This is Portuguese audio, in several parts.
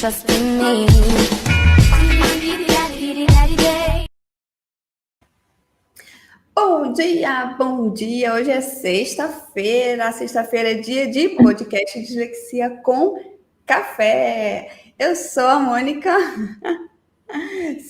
trust in me. Bom dia, bom dia. Hoje é sexta-feira. Sexta-feira é dia de podcast Dislexia com Café. Eu sou a Mônica,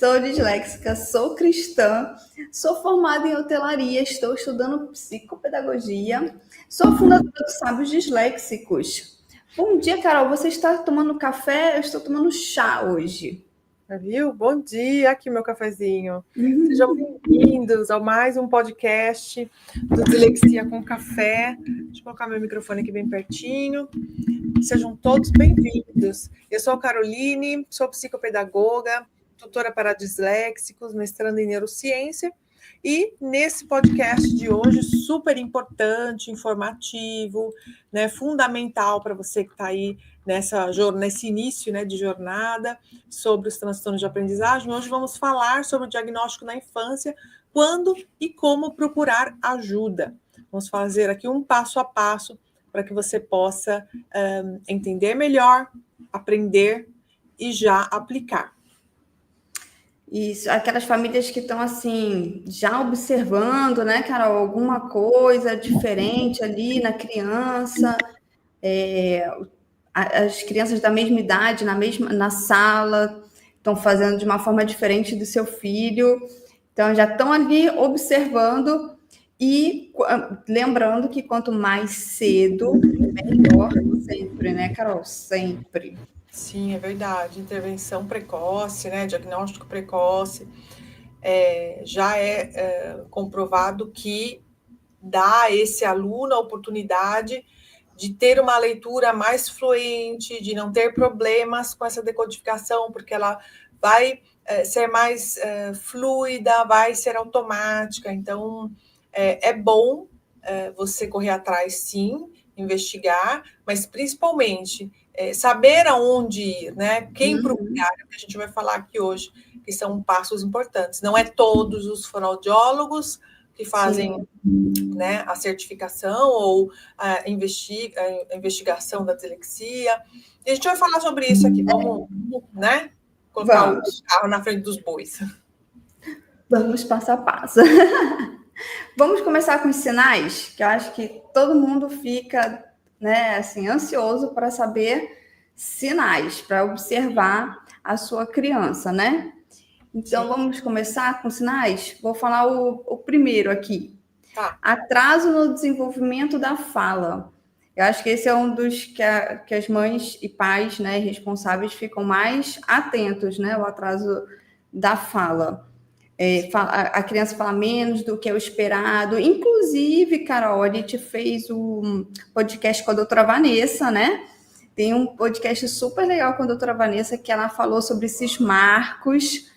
sou disléxica, sou cristã, sou formada em hotelaria, estou estudando psicopedagogia, sou fundadora dos Sábios Disléxicos. Bom dia, Carol. Você está tomando café? Eu estou tomando chá hoje. Viu? Bom dia, aqui meu cafezinho. Sejam bem-vindos a mais um podcast do Dislexia com Café. Deixa eu colocar meu microfone aqui bem pertinho. Sejam todos bem-vindos. Eu sou a Caroline, sou psicopedagoga, tutora para disléxicos, mestrando em neurociência. E nesse podcast de hoje, super importante, informativo, né, fundamental para você que está aí nesse início, né, de jornada sobre os transtornos de aprendizagem. Hoje vamos falar sobre o diagnóstico na infância, quando e como procurar ajuda. Vamos fazer aqui um passo a passo para que você possa entender melhor, aprender e já aplicar. Isso, aquelas famílias que estão assim, já observando, né, Carol, alguma coisa diferente ali na criança, as crianças da mesma idade, na sala, estão fazendo de uma forma diferente do seu filho, então já estão ali observando e lembrando que quanto mais cedo, melhor sempre, né, Carol? Sempre. Sim, é verdade. Intervenção precoce, né? Diagnóstico precoce, já é comprovado que dá a esse aluno a oportunidade de ter uma leitura mais fluente, de não ter problemas com essa decodificação, porque ela vai ser mais fluida, vai ser automática. Então, é bom você correr atrás, sim, investigar, mas principalmente saber aonde ir, né? Quem procurar, que a gente vai falar aqui hoje, que são passos importantes. Não é todos os fonoaudiólogos que fazem, né, a certificação ou a investigação da dislexia. E a gente vai falar sobre isso aqui. Vamos, né? Colocar o carro na frente dos bois. Vamos passo a passo. Vamos começar com os sinais, que eu acho que todo mundo fica, né, assim, ansioso para saber sinais, para observar a sua criança, né? Então, vamos começar com sinais? Vou falar o primeiro aqui. Tá. Atraso no desenvolvimento da fala. Eu acho que esse é um dos que as mães e pais, né, responsáveis ficam mais atentos, né, o atraso da fala. A criança fala menos do que é o esperado. Inclusive, Carol, a gente fez um podcast com a doutora Vanessa, né? Tem um podcast super legal com a doutora Vanessa que ela falou sobre esses marcos.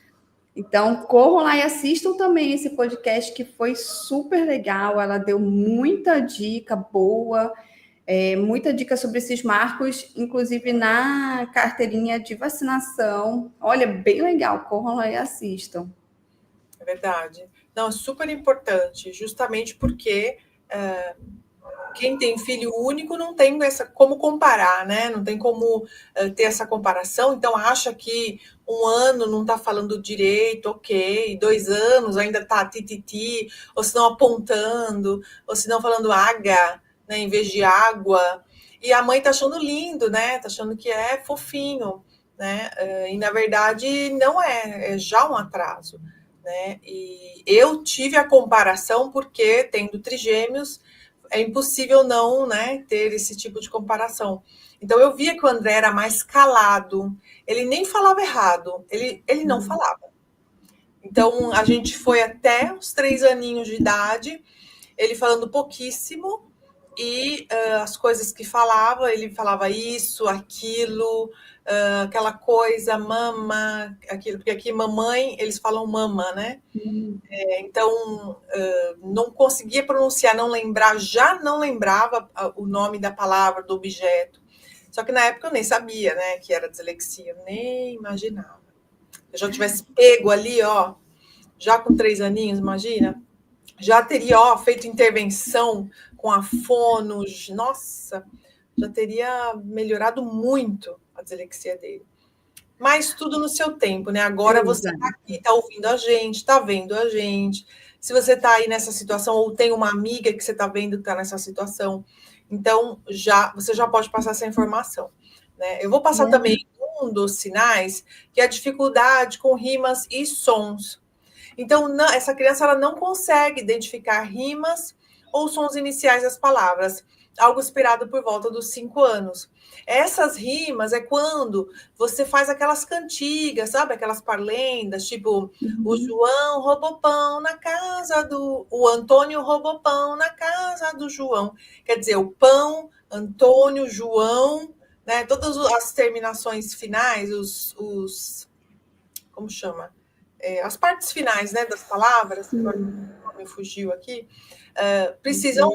Então, corram lá e assistam também esse podcast que foi super legal. Ela deu muita dica boa, muita dica sobre esses marcos, inclusive na carteirinha de vacinação. Olha, bem legal. Corram lá e assistam. É verdade. Não, é super importante, justamente porque quem tem filho único não tem como comparar, né? Não tem como ter essa comparação, então acha que 1 ano não está falando direito, ok, 2 anos ainda está tititi, ou se não apontando, ou se não falando água, né, em vez de água, e a mãe está achando lindo, né? Está achando que é fofinho, né? E na verdade não é já um atraso. Né? E eu tive a comparação porque, tendo trigêmeos, é impossível não, né, ter esse tipo de comparação. Então, eu via que o André era mais calado, ele nem falava errado, ele não falava. Então, a gente foi até os 3 aninhos de idade, ele falando pouquíssimo, e as coisas que falava, ele falava isso, aquilo, aquela coisa, mama, aquilo, porque aqui mamãe, eles falam mama, né? Então, não conseguia pronunciar, já não lembrava o nome da palavra, do objeto. Só que na época eu nem sabia, né, que era dislexia, eu nem imaginava. Eu já tivesse pego ali, ó, já com 3 aninhos, imagina, já teria, ó, feito intervenção com a fono, nossa, já teria melhorado muito a dislexia dele. Mas tudo no seu tempo, né? Agora você está aqui, está ouvindo a gente, está vendo a gente. Se você está aí nessa situação, ou tem uma amiga que você está vendo que está nessa situação, então você já pode passar essa informação. Né? Eu vou passar também um dos sinais, que é a dificuldade com rimas e sons. Então, essa criança ela não consegue identificar rimas ou sons iniciais das palavras, algo esperado por volta dos 5 anos. Essas rimas é quando você faz aquelas cantigas, sabe? Aquelas parlendas, tipo, o João roubou pão na casa do... O Antônio roubou pão na casa do João. Quer dizer, o pão, Antônio, João, né? Todas as terminações finais, como chama? As partes finais, né, das palavras, que agora me fugiu aqui, precisam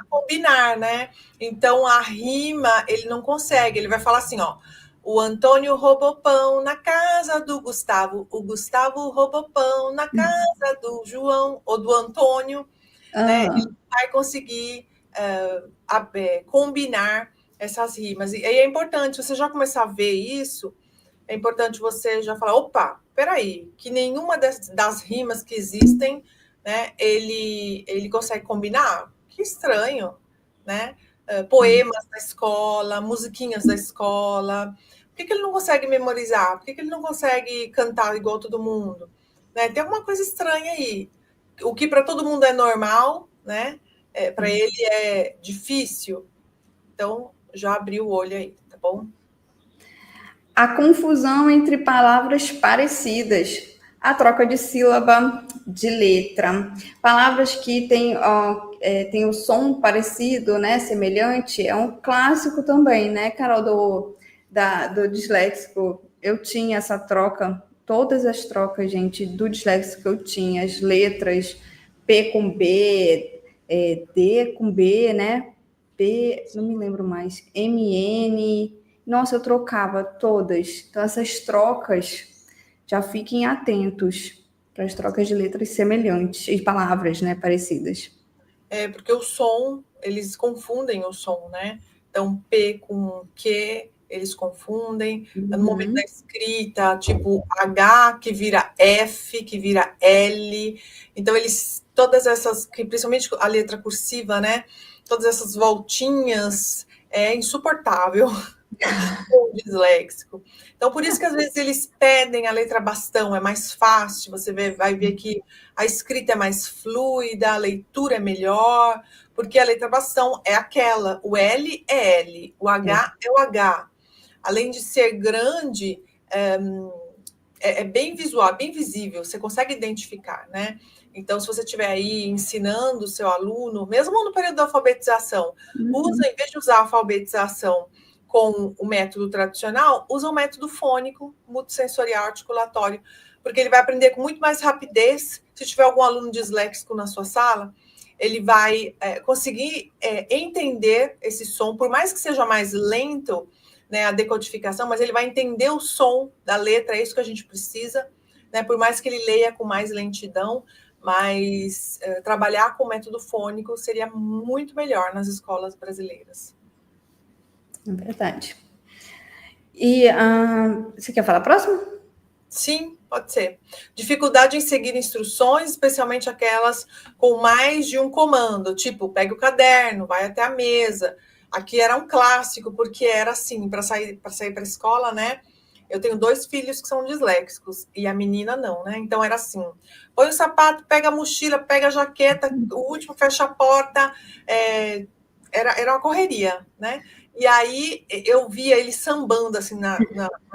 combinar, né? Então, a rima, ele não consegue, ele vai falar assim, ó, o Antônio roubou pão na casa do Gustavo, o Gustavo roubou pão na casa do João, ou do Antônio, né? Ele vai conseguir combinar essas rimas. E é importante, você já começar a ver isso, é importante você já falar, opa, peraí, que nenhuma das rimas que existem, né, ele consegue combinar? Que estranho, né? Poemas da escola, musiquinhas da escola. Por que ele não consegue memorizar? Por que ele não consegue cantar igual todo mundo? Né? Tem alguma coisa estranha aí. O que para todo mundo é normal, né? Para ele é difícil. Então, já abriu o olho aí, tá bom? A confusão entre palavras parecidas, a troca de sílaba, de letra, palavras que têm o som parecido, né, semelhante, é um clássico também, né, Carol, do disléxico. Eu tinha essa troca, todas as trocas, gente, do disléxico eu tinha, as letras P com B, D com B, né, P, não me lembro mais, MN... Nossa, eu trocava todas. Então, essas trocas, já fiquem atentos para as trocas de letras semelhantes e palavras, né, parecidas. Porque o som, eles confundem o som, né? Então, P com Q, eles confundem. No momento da escrita, tipo H que vira F, que vira L. Então, todas essas, principalmente a letra cursiva, né? Todas essas voltinhas, é insuportável. Disléxico. Então, por isso que às vezes eles pedem a letra bastão, é mais fácil, você vai ver que a escrita é mais fluida, a leitura é melhor, porque a letra bastão é aquela, o L é L, o H é o H. Além de ser grande, é bem visual, bem visível, você consegue identificar, né? Então, se você estiver aí ensinando o seu aluno, mesmo no período da alfabetização, em vez de usar a alfabetização com o método tradicional, usa o método fônico, multissensorial articulatório, porque ele vai aprender com muito mais rapidez. Se tiver algum aluno disléxico na sua sala, ele vai conseguir entender esse som, por mais que seja mais lento, né, a decodificação, mas ele vai entender o som da letra, é isso que a gente precisa, né, por mais que ele leia com mais lentidão, mas trabalhar com o método fônico seria muito melhor nas escolas brasileiras. É verdade. E você quer falar próximo? Sim, pode ser. Dificuldade em seguir instruções, especialmente aquelas com mais de um comando, tipo, pegue o caderno, vai até a mesa. Aqui era um clássico, porque era assim, para sair para a escola, né? Eu tenho 2 filhos que são disléxicos, e a menina não, né? Então era assim: põe o sapato, pega a mochila, pega a jaqueta, o último fecha a porta. Era uma correria, né? E aí eu via ele sambando assim na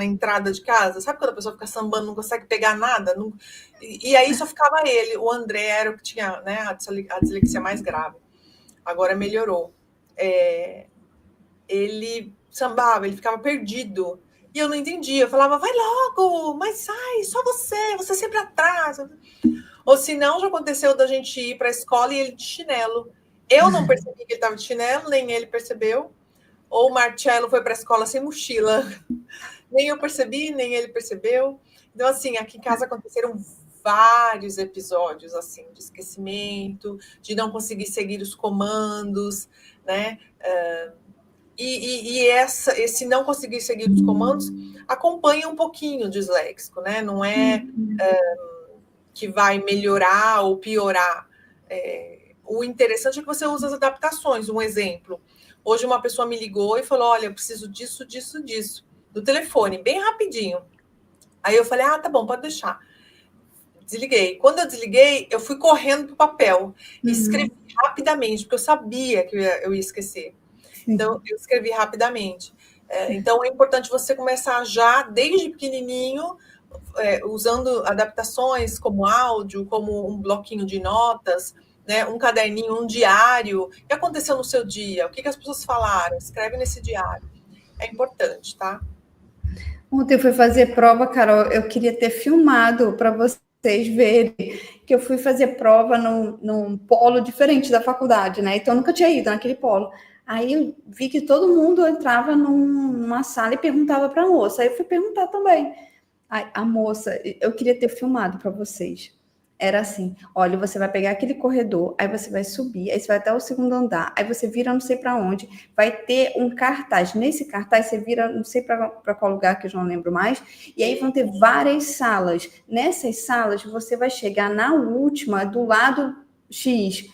entrada de casa. Sabe quando a pessoa fica sambando, não consegue pegar nada? Não... E aí só ficava ele. O André era o que tinha, né, a dislexia mais grave. Agora melhorou. Ele sambava, ele ficava perdido. E eu não entendia. Eu falava, vai logo, mas sai, só você sempre atrasa. Ou se não, já aconteceu da gente ir para a escola e ele de chinelo. Eu não percebi que ele estava de chinelo, nem ele percebeu. Ou o Marcelo foi para a escola sem mochila. Nem eu percebi, nem ele percebeu. Então, assim, aqui em casa aconteceram vários episódios, assim, de esquecimento, de não conseguir seguir os comandos, né? Esse não conseguir seguir os comandos acompanha um pouquinho o disléxico, né? Não é que vai melhorar ou piorar. O interessante é que você usa as adaptações. Um exemplo, hoje uma pessoa me ligou e falou, olha, eu preciso disso, disso, disso, do telefone, bem rapidinho. Aí eu falei, tá bom, pode deixar. Desliguei. Quando eu desliguei, eu fui correndo para o papel e escrevi rapidamente, porque eu sabia que eu ia esquecer. Então, eu escrevi rapidamente. Então, é importante você começar já, desde pequenininho, usando adaptações como áudio, como um bloquinho de notas, né, um caderninho, um diário. O que aconteceu no seu dia? O que as pessoas falaram? Escreve nesse diário. É importante, tá? Ontem eu fui fazer prova, Carol, eu queria ter filmado para vocês verem que eu fui fazer prova num polo diferente da faculdade, né? Então eu nunca tinha ido naquele polo. Aí eu vi que todo mundo entrava numa sala e perguntava para a moça. Aí eu fui perguntar também. Aí, a moça, eu queria ter filmado para vocês. Era assim, olha, você vai pegar aquele corredor, aí você vai subir, aí você vai até o segundo andar, aí você vira não sei para onde, vai ter um cartaz. Nesse cartaz você vira não sei para qual lugar, que eu não lembro mais, e aí vão ter várias salas. Nessas salas você vai chegar na última, do lado X.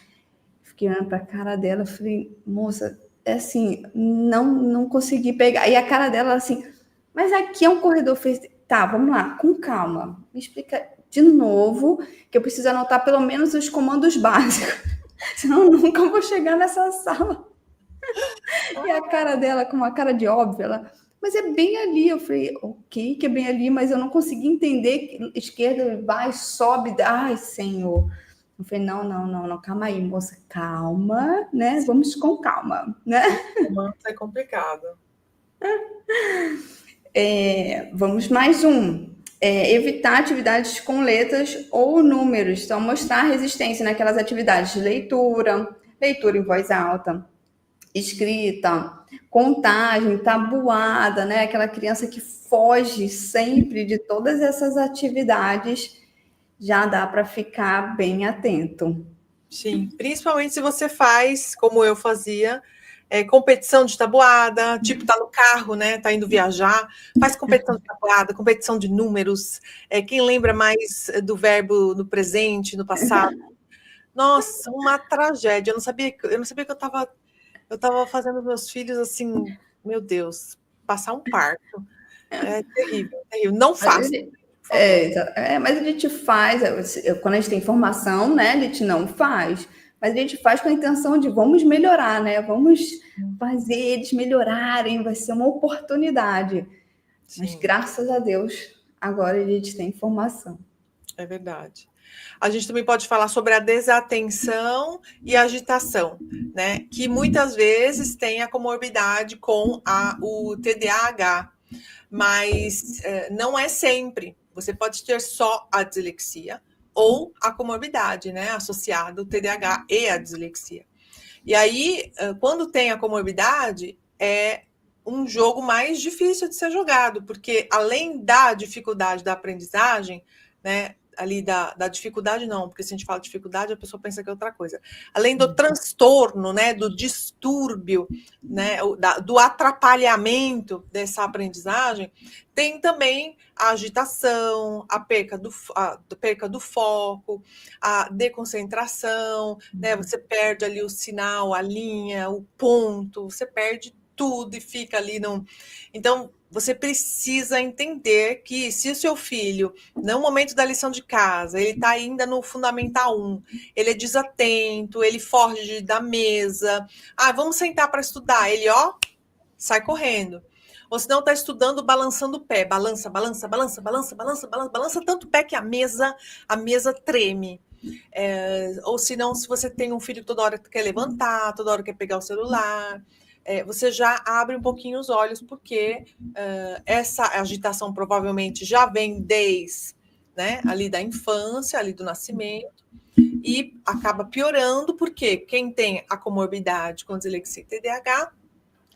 Fiquei olhando para a cara dela, falei, moça, é assim, não consegui pegar. E a cara dela assim, mas aqui é um corredor, fez, tá, vamos lá, com calma, me explica de novo, que eu preciso anotar pelo menos os comandos básicos, senão eu nunca vou chegar nessa sala. E a cara dela, com uma cara de óbvio, ela, mas é bem ali. Eu falei, ok, que é bem ali, mas eu não consegui entender. Esquerda, vai, sobe, ai, Senhor. Eu falei, não, calma aí, moça, calma, né? Vamos com calma, né? Comandos é complicado. Vamos mais um. Evitar atividades com letras ou números. Então, mostrar resistência naquelas atividades de leitura em voz alta, escrita, contagem, tabuada, né? Aquela criança que foge sempre de todas essas atividades, já dá para ficar bem atento. Sim, principalmente se você faz, como eu fazia, competição de tabuada, tipo, tá no carro, né? Tá indo viajar, faz competição de tabuada, competição de números. Quem lembra mais do verbo no presente, no passado? Nossa, uma tragédia. Eu não sabia que eu estava fazendo meus filhos assim, meu Deus, passar um parto. É terrível, terrível. Não faça. Mas a gente faz, quando a gente tem informação, né? A gente não faz. Mas a gente faz com a intenção de vamos melhorar, né? Vamos fazer eles melhorarem, vai ser uma oportunidade. Sim. Mas graças a Deus, agora a gente tem informação. É verdade. A gente também pode falar sobre a desatenção e a agitação, né? Que muitas vezes tem a comorbidade com o TDAH, mas não é sempre. Você pode ter só a dislexia ou a comorbidade, né? Associada ao TDAH e a dislexia. E aí, quando tem a comorbidade, é um jogo mais difícil de ser jogado, porque além da dificuldade da aprendizagem, né? Ali da dificuldade, não, porque se a gente fala dificuldade, a pessoa pensa que é outra coisa. Além do transtorno, né, do distúrbio, né, do atrapalhamento dessa aprendizagem, tem também a agitação, a perca do foco, a desconcentração, né, você perde ali o sinal, a linha, o ponto, você perde tudo e fica ali. Então, você precisa entender que se o seu filho, no momento da lição de casa, ele está ainda no Fundamental 1, ele é desatento, ele foge da mesa, vamos sentar para estudar, ele, sai correndo. Ou se não está estudando, balançando o pé, balança tanto o pé que a mesa treme. Ou se não, se você tem um filho que toda hora quer levantar, toda hora quer pegar o celular, você já abre um pouquinho os olhos, porque essa agitação provavelmente já vem desde, né, ali da infância, ali do nascimento, e acaba piorando, porque quem tem a comorbidade com dislexia e TDAH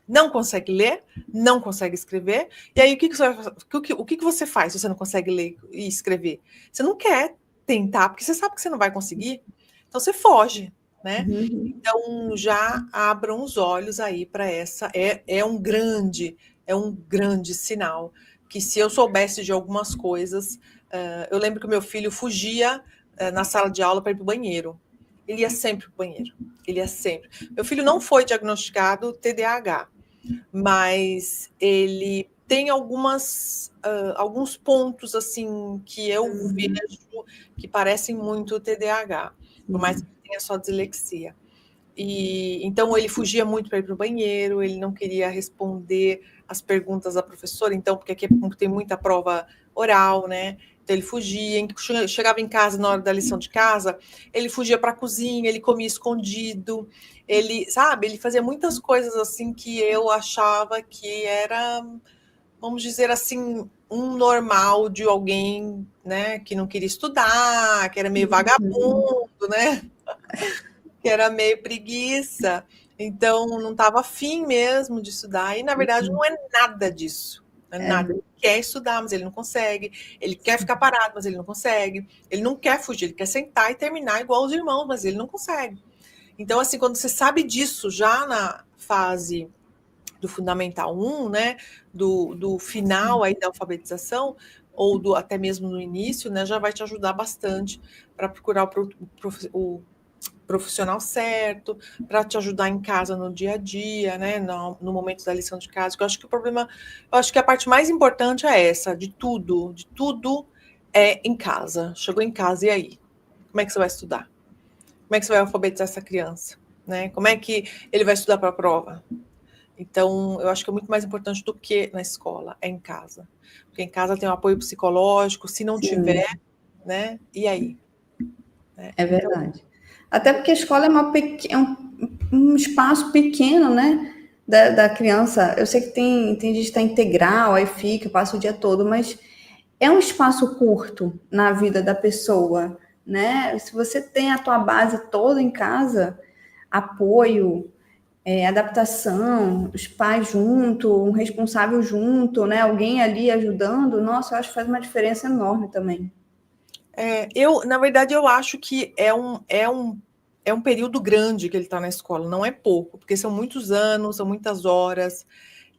não consegue ler, não consegue escrever, e aí o que você faz se você não consegue ler e escrever? Você não quer tentar, porque você sabe que você não vai conseguir, então você foge. né? Então já abram os olhos aí para essa. É um grande sinal que, se eu soubesse de algumas coisas, eu lembro que o meu filho fugia na sala de aula para ir para o banheiro. Ele ia sempre para o banheiro. Ele ia sempre. Meu filho não foi diagnosticado TDAH, mas ele tem alguns pontos assim que eu vejo que parecem muito TDAH, por mais que tenha só dislexia. E então ele fugia muito para ir para o banheiro, ele não queria responder as perguntas da professora, então, porque aqui tem muita prova oral, né? Então ele fugia, chegava em casa na hora da lição de casa, ele fugia para a cozinha, ele comia escondido, ele fazia muitas coisas assim que eu achava que era, vamos dizer assim, um normal de alguém, né, que não queria estudar, que era meio vagabundo, né? Que era meio preguiça, então não estava afim mesmo de estudar, e na verdade não é nada disso, não é nada. Ele quer estudar, mas ele não consegue, ele quer ficar parado, mas ele não consegue, ele não quer fugir, ele quer sentar e terminar igual os irmãos, mas ele não consegue. Então, assim, quando você sabe disso já na fase do Fundamental 1, né, do final aí da alfabetização, ou até mesmo no início, né, já vai te ajudar bastante para procurar o profissional certo, para te ajudar em casa no dia a dia, né, no momento da lição de casa. Eu acho que eu acho que a parte mais importante é essa, de tudo é em casa. Chegou em casa, e aí? Como é que você vai estudar? Como é que você vai alfabetizar essa criança? Né? Como é que ele vai estudar para a prova? Então, eu acho que é muito mais importante do que na escola, é em casa. Porque em casa tem um apoio psicológico, se não tiver, né? E aí? É verdade. Então, até porque a escola é um espaço pequeno, né? Da criança. Eu sei que tem gente que está integral, aí fica, passa o dia todo, mas é um espaço curto na vida da pessoa, né? Se você tem a tua base toda em casa, apoio, adaptação, os pais junto, um responsável junto, né? Alguém ali ajudando, nossa, eu acho que faz uma diferença enorme também. Na verdade, eu acho que é um período grande que ele está na escola, não é pouco, porque são muitos anos, são muitas horas,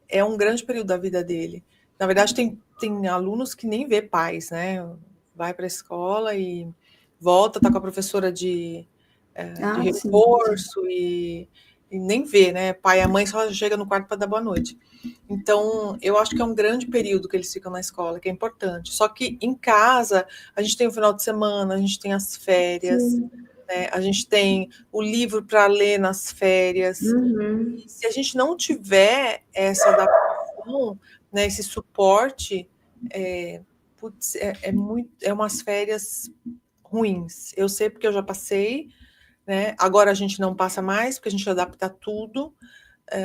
é um grande período da vida dele. Na verdade, tem alunos que nem vê pais, né? Vai para a escola e volta, tá com a professora de reforço, sim. E nem vê, né? Pai e a mãe só chega no quarto para dar boa noite. Então, eu acho que é um grande período que eles ficam na escola, que é importante. Só que em casa, a gente tem o final de semana, a gente tem as férias, né? A gente tem o livro para ler nas férias. E se a gente não tiver essa adaptação, né, esse suporte, é umas férias ruins. Eu sei porque eu já passei, né? Agora a gente não passa mais, porque a gente adapta tudo,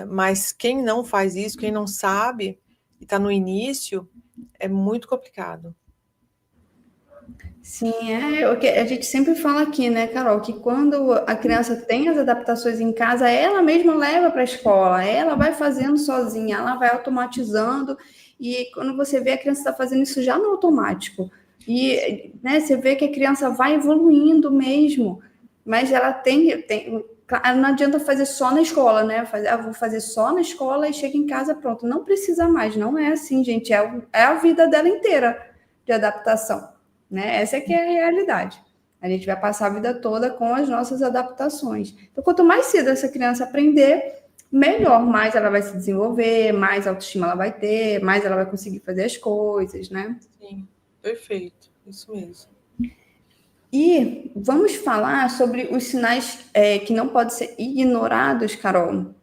mas quem não faz isso, quem não sabe, e está no início, é muito complicado. Sim, o que a gente sempre fala aqui, né, Carol, que quando a criança tem as adaptações em casa, ela mesma leva para a escola, ela vai fazendo sozinha, ela vai automatizando, e quando você vê, a criança está fazendo isso já no automático. E, né, você vê que a criança vai evoluindo mesmo, mas ela não adianta fazer só na escola, né? Vou fazer só na escola e chega em casa, pronto. Não precisa mais, não é assim, gente. É a vida dela inteira de adaptação, né? Essa é que é a realidade. A gente vai passar a vida toda com as nossas adaptações. Então, quanto mais cedo essa criança aprender, melhor. Mais ela vai se desenvolver, mais autoestima ela vai ter, mais ela vai conseguir fazer as coisas, né? Sim, perfeito. Isso mesmo. E vamos falar sobre os sinais que não podem ser ignorados, Carol.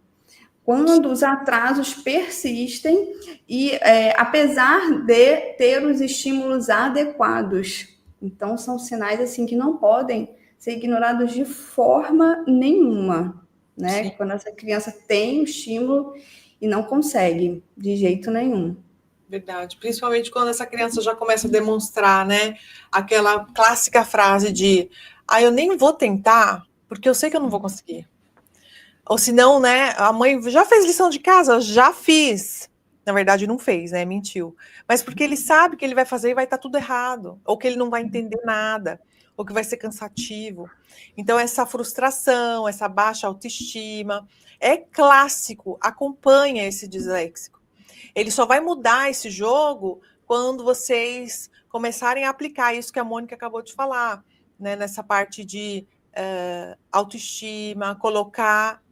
Quando os atrasos persistem e apesar de ter os estímulos adequados. Então, são sinais assim que não podem ser ignorados de forma nenhuma, né? Sim. Quando essa criança tem o estímulo e não consegue, de jeito nenhum. Verdade, principalmente quando essa criança já começa a demonstrar, né, aquela clássica frase de eu nem vou tentar, porque eu sei que eu não vou conseguir. Ou senão, né, a mãe já fez lição de casa? Já fiz. Na verdade, não fez, né, mentiu. Mas porque ele sabe que ele vai fazer e vai estar tudo errado, ou que ele não vai entender nada, ou que vai ser cansativo. Então, essa frustração, essa baixa autoestima, é clássico, acompanha esse disléxico. Ele só vai mudar esse jogo quando vocês começarem a aplicar isso que a Mônica acabou de falar, né, nessa parte de autoestima, colocar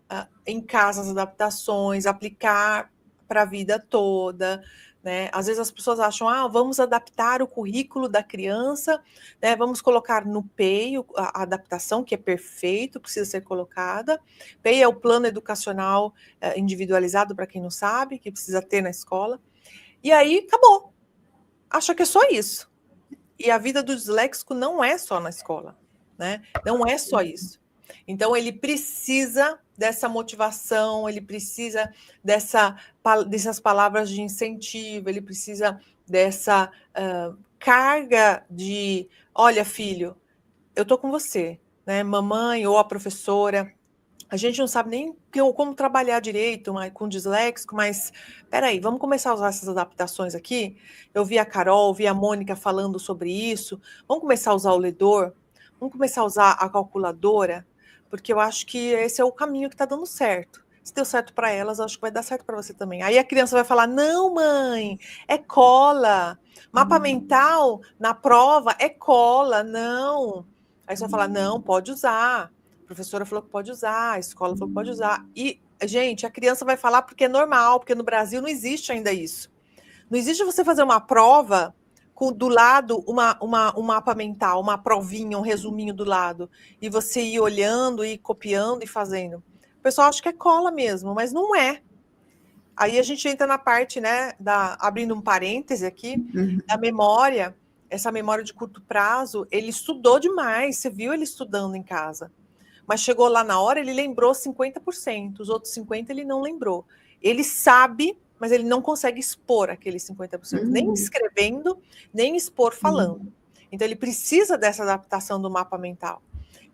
em casa as adaptações, aplicar para a vida toda, né? Às vezes as pessoas acham, vamos adaptar o currículo da criança, né? Vamos colocar no PEI a adaptação, que é perfeito, precisa ser colocada. PEI é o plano educacional individualizado, para quem não sabe, que precisa ter na escola. E aí, acabou. Acha que é só isso. E a vida do disléxico não é só na escola, né? Não é só isso. Então, ele precisa dessa motivação, ele precisa dessas palavras de incentivo, ele precisa dessa carga de, olha, filho, eu tô com você, né? Mamãe ou a professora, a gente não sabe nem como trabalhar direito com disléxico, mas peraí, vamos começar a usar essas adaptações aqui? Eu vi a Carol, vi a Mônica falando sobre isso, vamos começar a usar o ledor? Vamos começar a usar a calculadora? Porque eu acho que esse é o caminho que está dando certo. Se deu certo para elas, eu acho que vai dar certo para você também. Aí a criança vai falar, não, mãe, é cola. Mapa mental na prova é cola, não. Aí você vai falar, não, pode usar. A professora falou que pode usar, a escola falou que pode usar. E, gente, a criança vai falar porque é normal, porque no Brasil não existe ainda isso. Não existe você fazer uma prova com do lado um mapa mental, uma provinha, um resuminho do lado, e você ir olhando, ir copiando e fazendo. O pessoal acha que é cola mesmo, mas não é. Aí a gente entra na parte, né, abrindo um parêntese aqui, da memória, essa memória de curto prazo, ele estudou demais, você viu ele estudando em casa. Mas chegou lá na hora, ele lembrou 50%, os outros 50% ele não lembrou. Ele sabe, mas ele não consegue expor aqueles 50%, nem escrevendo, nem expor falando. Então ele precisa dessa adaptação do mapa mental.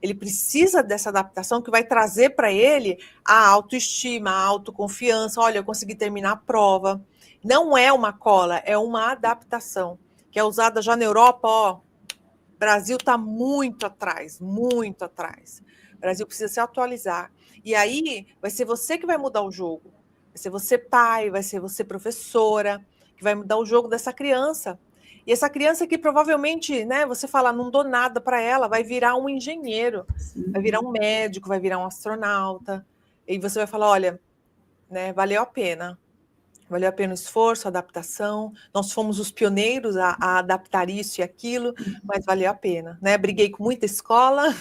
Ele precisa dessa adaptação que vai trazer para ele a autoestima, a autoconfiança. Olha, eu consegui terminar a prova. Não é uma cola, é uma adaptação, que é usada já na Europa, ó. O Brasil está muito atrás, muito atrás. O Brasil precisa se atualizar. E aí vai ser você que vai mudar o jogo. Vai ser você pai, vai ser você professora, que vai mudar o jogo dessa criança. E essa criança que provavelmente, né, você fala, não dou nada para ela, vai virar um engenheiro, vai virar um médico, vai virar um astronauta. E você vai falar, olha, né, valeu a pena. Valeu a pena o esforço, a adaptação. Nós fomos os pioneiros a adaptar isso e aquilo, mas valeu a pena, né? Briguei com muita escola,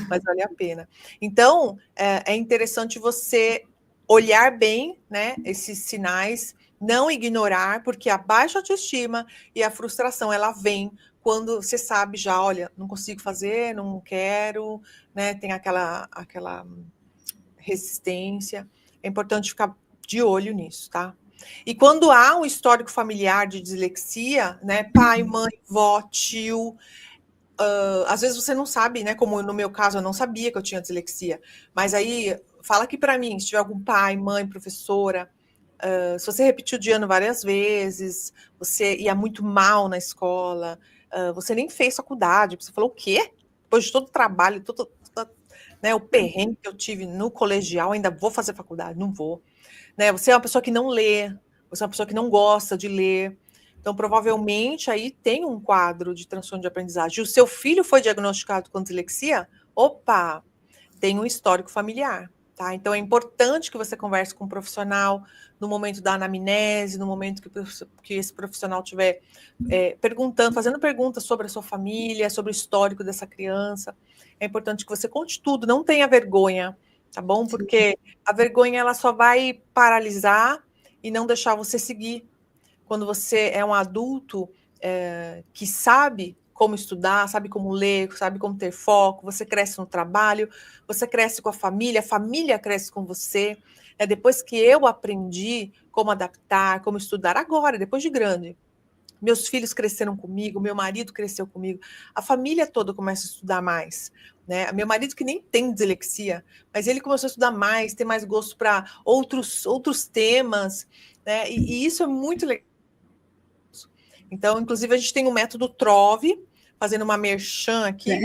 mas valeu a pena. Então, é interessante você olhar bem, né, esses sinais, não ignorar, porque a baixa autoestima e a frustração, ela vem quando você sabe já, olha, não consigo fazer, não quero, né, tem aquela resistência. É importante ficar de olho nisso, tá? E quando há um histórico familiar de dislexia, né, pai, mãe, vó, tio, às vezes você não sabe, né, como no meu caso eu não sabia que eu tinha dislexia, mas aí fala aqui para mim, se tiver algum pai, mãe, professora, se você repetiu de ano várias vezes, você ia muito mal na escola, você nem fez faculdade, você falou o quê? Depois de todo o trabalho, né, o perrengue que eu tive no colegial, ainda vou fazer faculdade? Não vou. Né, você é uma pessoa que não lê, você é uma pessoa que não gosta de ler, então provavelmente aí tem um quadro de transtorno de aprendizagem. E o seu filho foi diagnosticado com dislexia? Opa, tem um histórico familiar, tá? Então é importante que você converse com um profissional no momento da anamnese, no momento que esse profissional estiver perguntando, fazendo perguntas sobre a sua família, sobre o histórico dessa criança. É importante que você conte tudo, não tenha vergonha, tá bom? Porque a vergonha ela só vai paralisar e não deixar você seguir. Quando você é um adulto que sabe como estudar, sabe como ler, sabe como ter foco, você cresce no trabalho, você cresce com a família cresce com você. Depois que eu aprendi como adaptar, como estudar agora, depois de grande, meus filhos cresceram comigo, meu marido cresceu comigo, a família toda começa a estudar mais. Né? Meu marido que nem tem dislexia, mas ele começou a estudar mais, ter mais gosto para outros temas, né? E isso é muito legal. Então, inclusive, a gente tem o método Trove fazendo uma merchan aqui, É.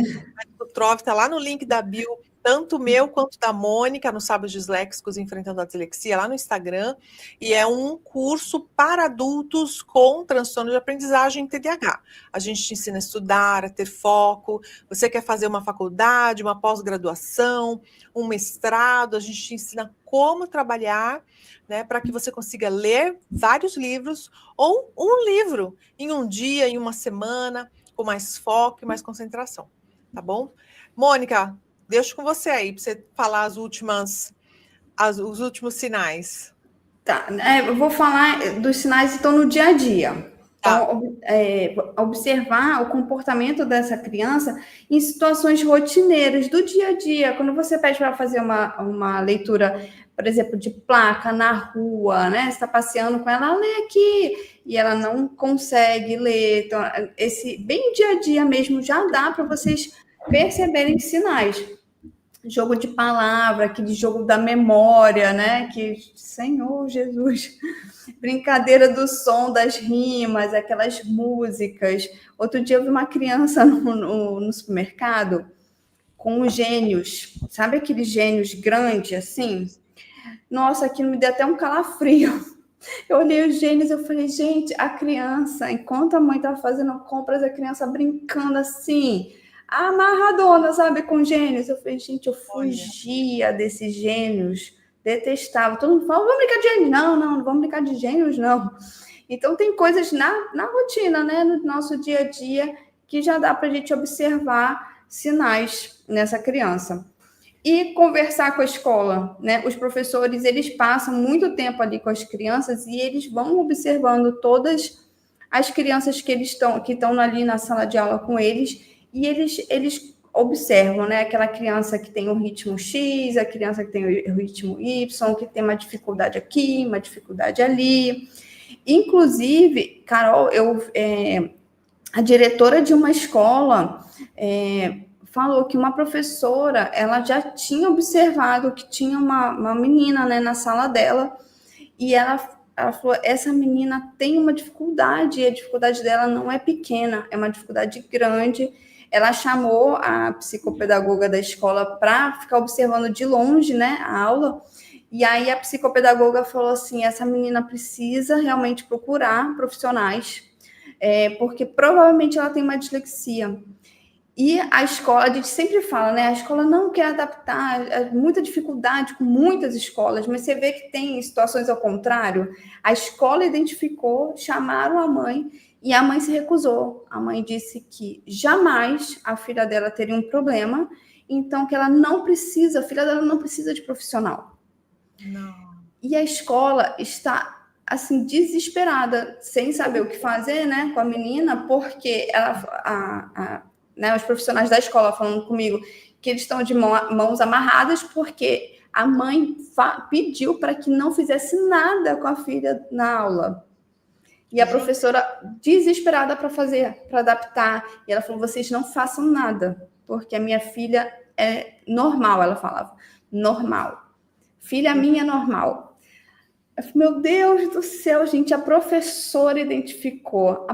o Trove está lá no link da bio, tanto meu quanto da Mônica, no Sábios Disléxicos Enfrentando a Dislexia, lá no Instagram, e é um curso para adultos com transtorno de aprendizagem TDAH. A gente te ensina a estudar, a ter foco, você quer fazer uma faculdade, uma pós-graduação, um mestrado, a gente te ensina como trabalhar, né, para que você consiga ler vários livros, ou um livro em um dia, em uma semana, com mais foco e mais concentração, tá bom? Mônica, deixo com você aí, para você falar os últimos sinais. Tá, eu vou falar dos sinais que estão no dia a dia. Tá. Então, observar o comportamento dessa criança em situações rotineiras do dia a dia. Quando você pede para fazer uma leitura, por exemplo, de placa na rua, né? Você está passeando com ela, lê aqui, e ela não consegue ler. Então, esse bem dia a dia mesmo já dá para vocês perceberem sinais. Jogo de palavra, aquele jogo da memória, né? Que, Senhor Jesus, brincadeira do som, das rimas, aquelas músicas. Outro dia eu vi uma criança no supermercado com os gênios, sabe aqueles gênios grandes assim? Nossa, aquilo me deu até um calafrio. Eu olhei os gênios e eu falei, gente, a criança, enquanto a mãe estava fazendo compras, a criança brincando assim, amarradona, sabe, com gênios. Eu falei, gente, eu fugia desses gênios, detestava. Todo mundo fala, vamos brincar de gênios. Não vamos brincar de gênios, não. Então, tem coisas na rotina, né, no nosso dia a dia, que já dá para a gente observar sinais nessa criança. E conversar com a escola, né? Os professores, eles passam muito tempo ali com as crianças e eles vão observando todas as crianças que estão ali na sala de aula com eles, e eles observam, né? Aquela criança que tem o ritmo X, a criança que tem o ritmo Y, que tem uma dificuldade aqui, uma dificuldade ali. Inclusive, Carol, a diretora de uma escola falou que uma professora, ela já tinha observado que tinha uma menina, né, na sala dela, e ela falou, essa menina tem uma dificuldade, e a dificuldade dela não é pequena, é uma dificuldade grande. Ela chamou a psicopedagoga da escola para ficar observando de longe, né, a aula, e aí a psicopedagoga falou assim, essa menina precisa realmente procurar profissionais, porque provavelmente ela tem uma dislexia. E a escola, a gente sempre fala, né? A escola não quer adaptar, muita dificuldade com muitas escolas, mas você vê que tem situações ao contrário. A escola identificou, chamaram a mãe e a mãe se recusou. A mãe disse que jamais a filha dela teria um problema, então que ela não precisa, a filha dela não precisa de profissional. Não. E a escola está assim desesperada, sem saber o que fazer, né, com a menina, porque ela né, os profissionais da escola falando comigo que eles estão de mãos amarradas porque a mãe pediu para que não fizesse nada com a filha na aula. E a professora desesperada para adaptar. E ela falou, vocês não façam nada, porque a minha filha é normal, ela falava. Normal. Filha minha é normal. Eu falei, meu Deus do céu, gente, a professora identificou.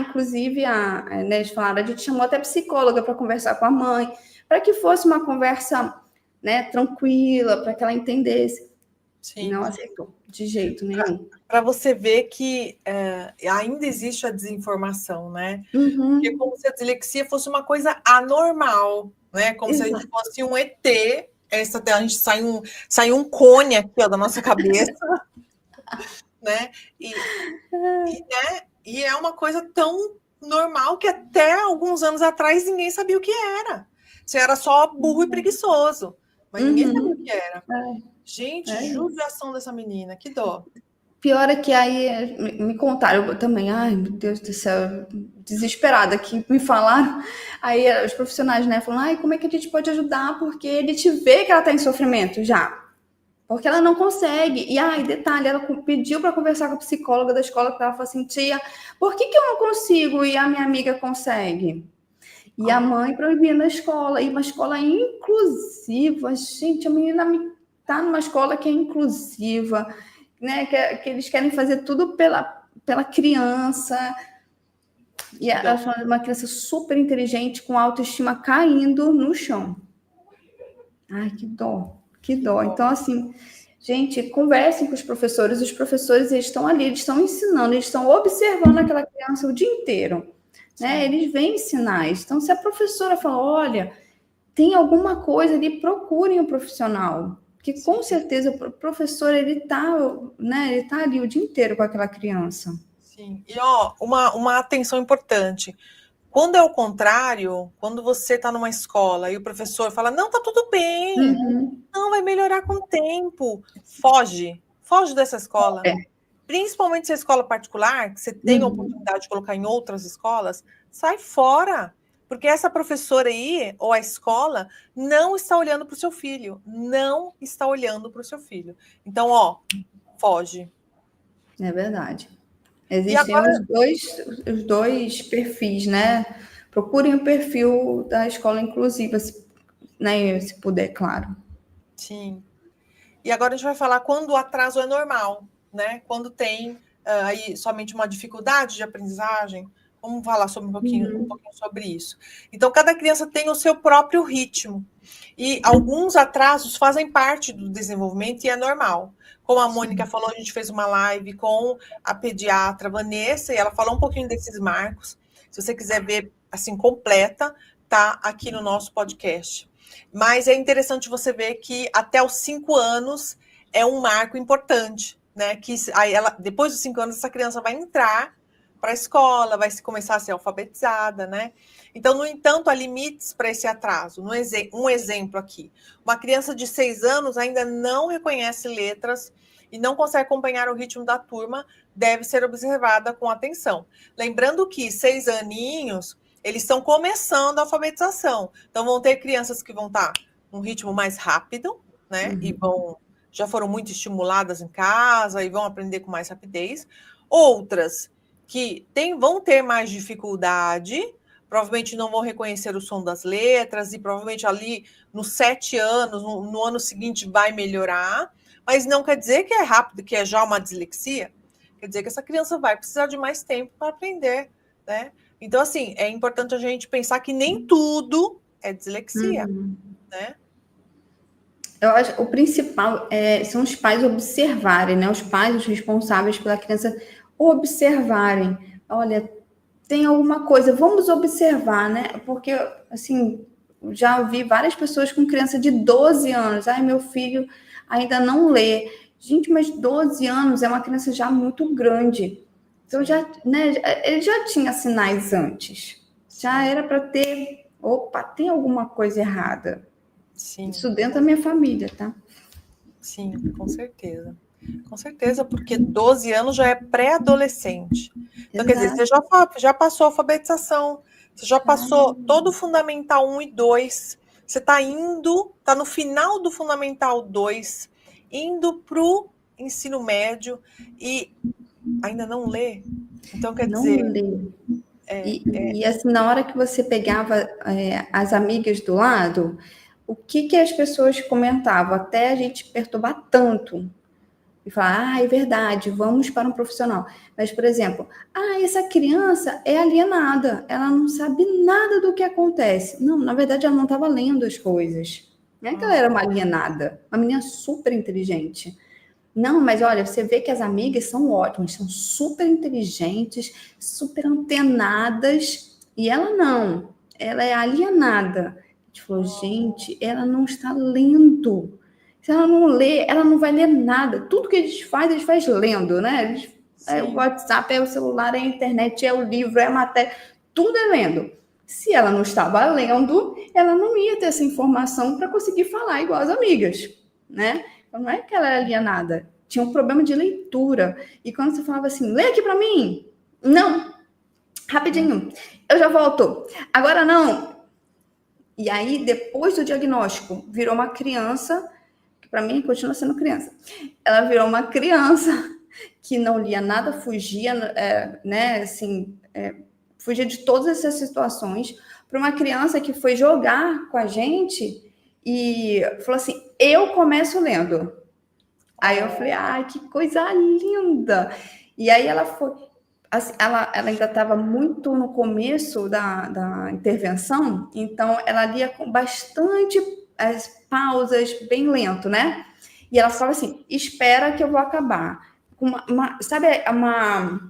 Inclusive, né, eles falaram, a gente chamou até psicóloga para conversar com a mãe, para que fosse uma conversa, né, tranquila, para que ela entendesse. Sim. Não aceitou, de jeito nenhum. Para você ver que ainda existe a desinformação, né? Uhum. Porque como se a dislexia fosse uma coisa anormal, né? Como Exato. Se a gente fosse um ET. A gente sai um cone aqui, ó, da nossa cabeça, né? E é uma coisa tão normal que até alguns anos atrás ninguém sabia o que era. Você era só burro e preguiçoso, mas ninguém sabia o que era. Gente, judiação dessa menina, que dó. Pior é que aí me contaram, eu também, ai meu Deus do céu, desesperada, que me falaram, aí os profissionais, né, falaram, ai, como é que a gente pode ajudar, porque ele te vê que ela tá em sofrimento já, porque ela não consegue, e detalhe, ela pediu para conversar com a psicóloga da escola, porque ela falou assim, tia, por que eu não consigo e a minha amiga consegue? E a mãe proibia na escola, e uma escola inclusiva, gente, a menina tá numa escola que é inclusiva, né, que eles querem fazer tudo pela criança. E ela falando de uma criança super inteligente, com autoestima caindo no chão. Ai, que dó, que dó. Então, assim, gente, conversem com os professores eles estão ali, eles estão ensinando, eles estão observando aquela criança o dia inteiro, né? Eles veem sinais. Então, se a professora fala, olha, tem alguma coisa ali, procurem um profissional, que com certeza o professor, ele tá, né, ele tá ali o dia inteiro com aquela criança. Sim, e uma atenção importante. Quando é o contrário, quando você está numa escola e o professor fala, não, tá tudo bem, não, vai melhorar com o tempo, foge dessa escola. Principalmente se é escola particular, que você tem a oportunidade de colocar em outras escolas, sai fora. Porque essa professora aí, ou a escola, não está olhando para o seu filho. Não está olhando para o seu filho. Então, foge. É verdade. Existem os dois perfis, né? Procurem o perfil da escola inclusiva, né? Se puder, claro. Sim. E agora a gente vai falar quando o atraso é normal, né? Quando tem aí somente uma dificuldade de aprendizagem. Vamos falar um pouquinho sobre isso. Então, cada criança tem o seu próprio ritmo. E alguns atrasos fazem parte do desenvolvimento e é normal. Como a Mônica falou, a gente fez uma live com a pediatra Vanessa e ela falou um pouquinho desses marcos. Se você quiser ver assim completa, tá aqui no nosso podcast. Mas é interessante você ver que até os 5 anos é um marco importante, né? Que aí depois dos 5 anos, essa criança vai entrar para a escola, vai começar a ser alfabetizada, né? Então, no entanto, há limites para esse atraso. Um exemplo aqui: uma criança de 6 anos ainda não reconhece letras e não consegue acompanhar o ritmo da turma, deve ser observada com atenção. Lembrando que 6 aninhos, eles estão começando a alfabetização. Então, vão ter crianças que vão estar num ritmo mais rápido, né? E já foram muito estimuladas em casa e vão aprender com mais rapidez. Outras que vão ter mais dificuldade, provavelmente não vão reconhecer o som das letras e provavelmente ali nos 7 anos, no ano seguinte vai melhorar, mas não quer dizer que é rápido, que é já uma dislexia. Quer dizer que essa criança vai precisar de mais tempo para aprender, né? Então, assim, é importante a gente pensar que nem tudo é dislexia, né? Eu acho o principal são os pais observarem, né? Os pais, os responsáveis pela criança, observarem. Olha, tem alguma coisa, vamos observar, né? Porque, assim, já vi várias pessoas com criança de 12 anos. Ai, meu filho ainda não lê. Gente, mas 12 anos é uma criança já muito grande. Então, já, né, ele já tinha sinais antes. Já era para ter. Opa, tem alguma coisa errada. Sim. Isso dentro da minha família, tá? Sim, com certeza. Com certeza, porque 12 anos já é pré-adolescente. Então, quer dizer, você já passou a alfabetização, você já passou todo o Fundamental 1 e 2, você está no final do Fundamental 2, indo para o ensino médio e ainda não lê. Então, quer dizer... Não lê. E assim, na hora que você pegava as amigas do lado, o que as pessoas comentavam? Até a gente perturbar tanto. E falar, é verdade, vamos para um profissional. Mas, por exemplo, essa criança é alienada, ela não sabe nada do que acontece. Não, na verdade, ela não estava lendo as coisas. Não é que ela era uma alienada, uma menina super inteligente. Não, mas olha, você vê que as amigas são ótimas, são super inteligentes, super antenadas, e ela não, ela é alienada. A gente falou, gente, ela não está lendo. Se ela não lê, ela não vai ler nada. Tudo que a gente faz lendo, né? É o WhatsApp, é o celular, é a internet, é o livro, é a matéria, tudo é lendo. Se ela não estava lendo, ela não ia ter essa informação para conseguir falar igual as amigas, né? Então, não é que ela era alienada, tinha um problema de leitura. E quando você falava assim, lê aqui para mim. Não, rapidinho, eu já volto. Agora não. E aí, depois do diagnóstico, virou uma criança, que para mim continua sendo criança. Ela virou uma criança que não lia nada, fugia, né, assim, fugia de todas essas situações, para uma criança que foi jogar com a gente e falou assim, eu começo lendo. Aí eu falei, ai, que coisa linda. E aí ela foi, assim, ela ainda estava muito no começo da intervenção, então ela lia com bastante as pausas, bem lento, né? E ela falava assim: espera que eu vou acabar. Sabe, uma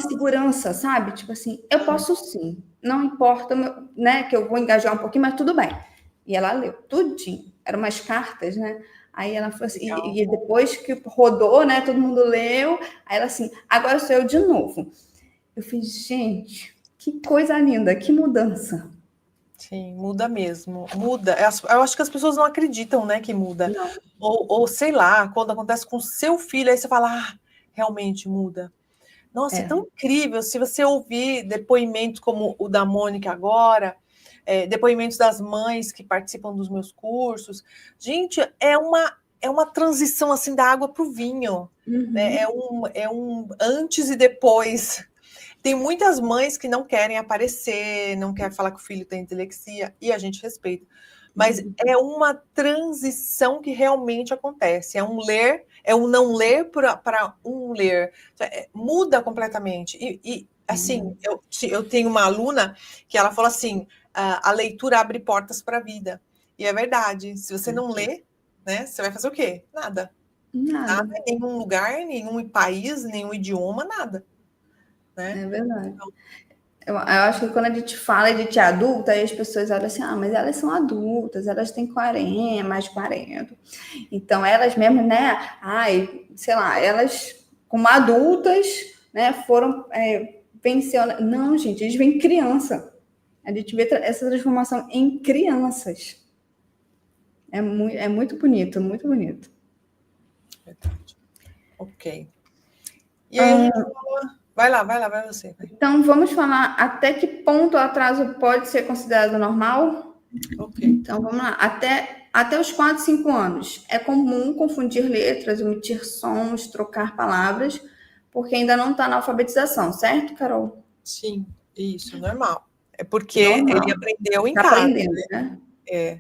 segurança, sabe? Tipo assim, eu posso sim, não importa, né, que eu vou engajar um pouquinho, mas tudo bem. E ela leu tudinho, eram umas cartas, né? Aí ela falou assim, e depois que rodou, né, todo mundo leu, aí ela assim, agora sou eu de novo. Eu fiz, gente, que coisa linda, que mudança. Sim, muda mesmo, muda. Eu acho que as pessoas não acreditam, né, que muda. Não. Ou sei lá, quando acontece com seu filho, aí você fala, realmente muda. Nossa, é tão incrível se você ouvir depoimentos como o da Mônica agora, depoimentos das mães que participam dos meus cursos. Gente, é uma transição assim da água para o vinho. Né? É um antes e depois. Tem muitas mães que não querem aparecer, não querem falar que o filho tem dislexia, e a gente respeita. Mas é uma transição que realmente acontece. É um ler, é um não ler para um ler. Muda completamente. E assim, eu tenho uma aluna que ela falou assim: a leitura abre portas para a vida. E é verdade. Se você não lê, né, você vai fazer o quê? Nada. Nada em nenhum lugar, nenhum país, nenhum idioma, nada. Né? É verdade. Eu acho que quando a gente fala de adulta, aí as pessoas olham assim, mas elas são adultas, elas têm 40, mais de 40. Então, elas mesmo, né, sei lá, elas como adultas, né, foram vencendo. Não, gente, eles vêm criança. A gente vê essa transformação em crianças. É muito bonito, muito bonito. Verdade. Ok. E aí a gente fala... Vai você. Vai. Então, vamos falar até que ponto o atraso pode ser considerado normal? Ok. Então, vamos lá. Até os 4, 5 anos, é comum confundir letras, omitir sons, trocar palavras, porque ainda não está na alfabetização, certo, Carol? Sim, isso, normal. É porque ele aprendeu em Tá casa. aprendendo, né? É.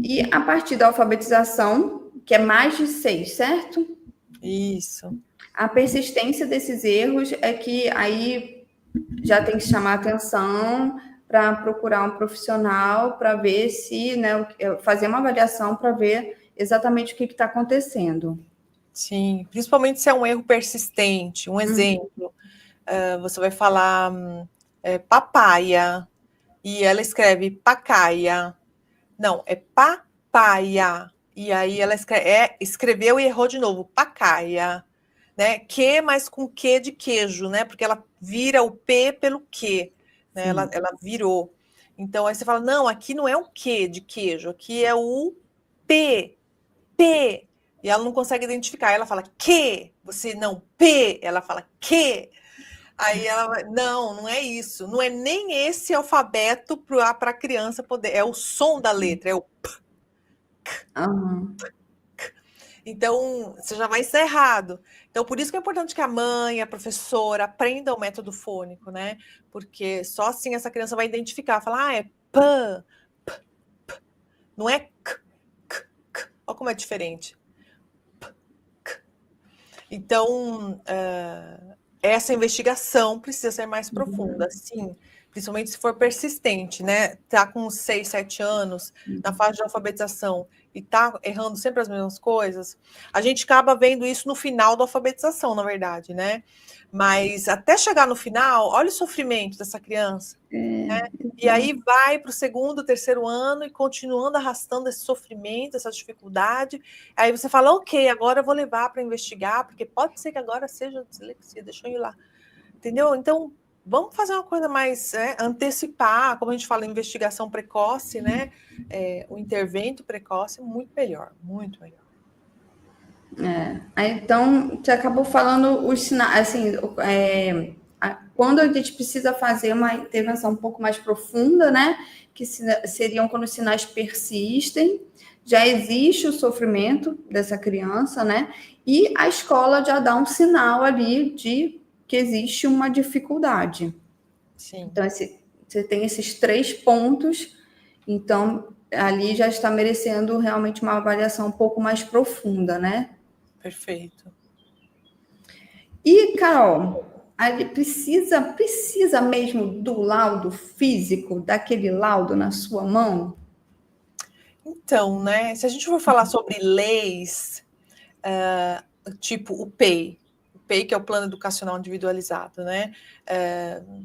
E a partir da alfabetização, que é mais de 6, certo? Isso. A persistência desses erros é que aí já tem que chamar atenção para procurar um profissional para ver se, né, fazer uma avaliação para ver exatamente o que está acontecendo. Sim, principalmente se é um erro persistente. Um exemplo, você vai falar papaya e ela escreve pacaia. Não, é papaya. E aí ela escreveu e errou de novo, pacaia. Né? Que, mas com que de queijo, né? Porque ela vira o P pelo que, né? Ela virou. Então aí você fala, não, aqui não é o que de queijo, aqui é o P, P. E ela não consegue identificar. Ela fala que, você não, P. Ela fala que. Aí ela vai, não é isso. Não é nem esse alfabeto para a criança poder. É o som da letra, é o P. Então, você já vai ser errado. Então, por isso que é importante que a mãe, a professora aprenda o método fônico, né? Porque só assim essa criança vai identificar, falar, é p, p. Não é k, k, k. Olha como é diferente. P, k. Então, essa investigação precisa ser mais profunda, sim. Principalmente se for persistente, né? Tá com 6, 7 anos, na fase de alfabetização, e tá errando sempre as mesmas coisas, a gente acaba vendo isso no final da alfabetização, na verdade, né? Mas até chegar no final, olha o sofrimento dessa criança. Né? E aí vai para o segundo, terceiro ano e continuando arrastando esse sofrimento, essa dificuldade. Aí você fala, ok, agora eu vou levar para investigar, porque pode ser que agora seja dislexia, deixa eu ir lá. Entendeu? Então, vamos fazer uma coisa mais, antecipar, como a gente fala, investigação precoce, né? O intervento precoce, muito melhor, muito melhor. Então, você acabou falando os sinais, assim, quando a gente precisa fazer uma intervenção um pouco mais profunda, né? Que seriam quando os sinais persistem, já existe o sofrimento dessa criança, né? E a escola já dá um sinal ali de que existe uma dificuldade. Sim. Então, você tem esses 3 pontos, então ali já está merecendo realmente uma avaliação um pouco mais profunda, né? Perfeito. E, Carol, precisa mesmo do laudo físico, daquele laudo na sua mão? Então, né, se a gente for falar sobre leis, tipo o PEI, que é o Plano Educacional Individualizado, né,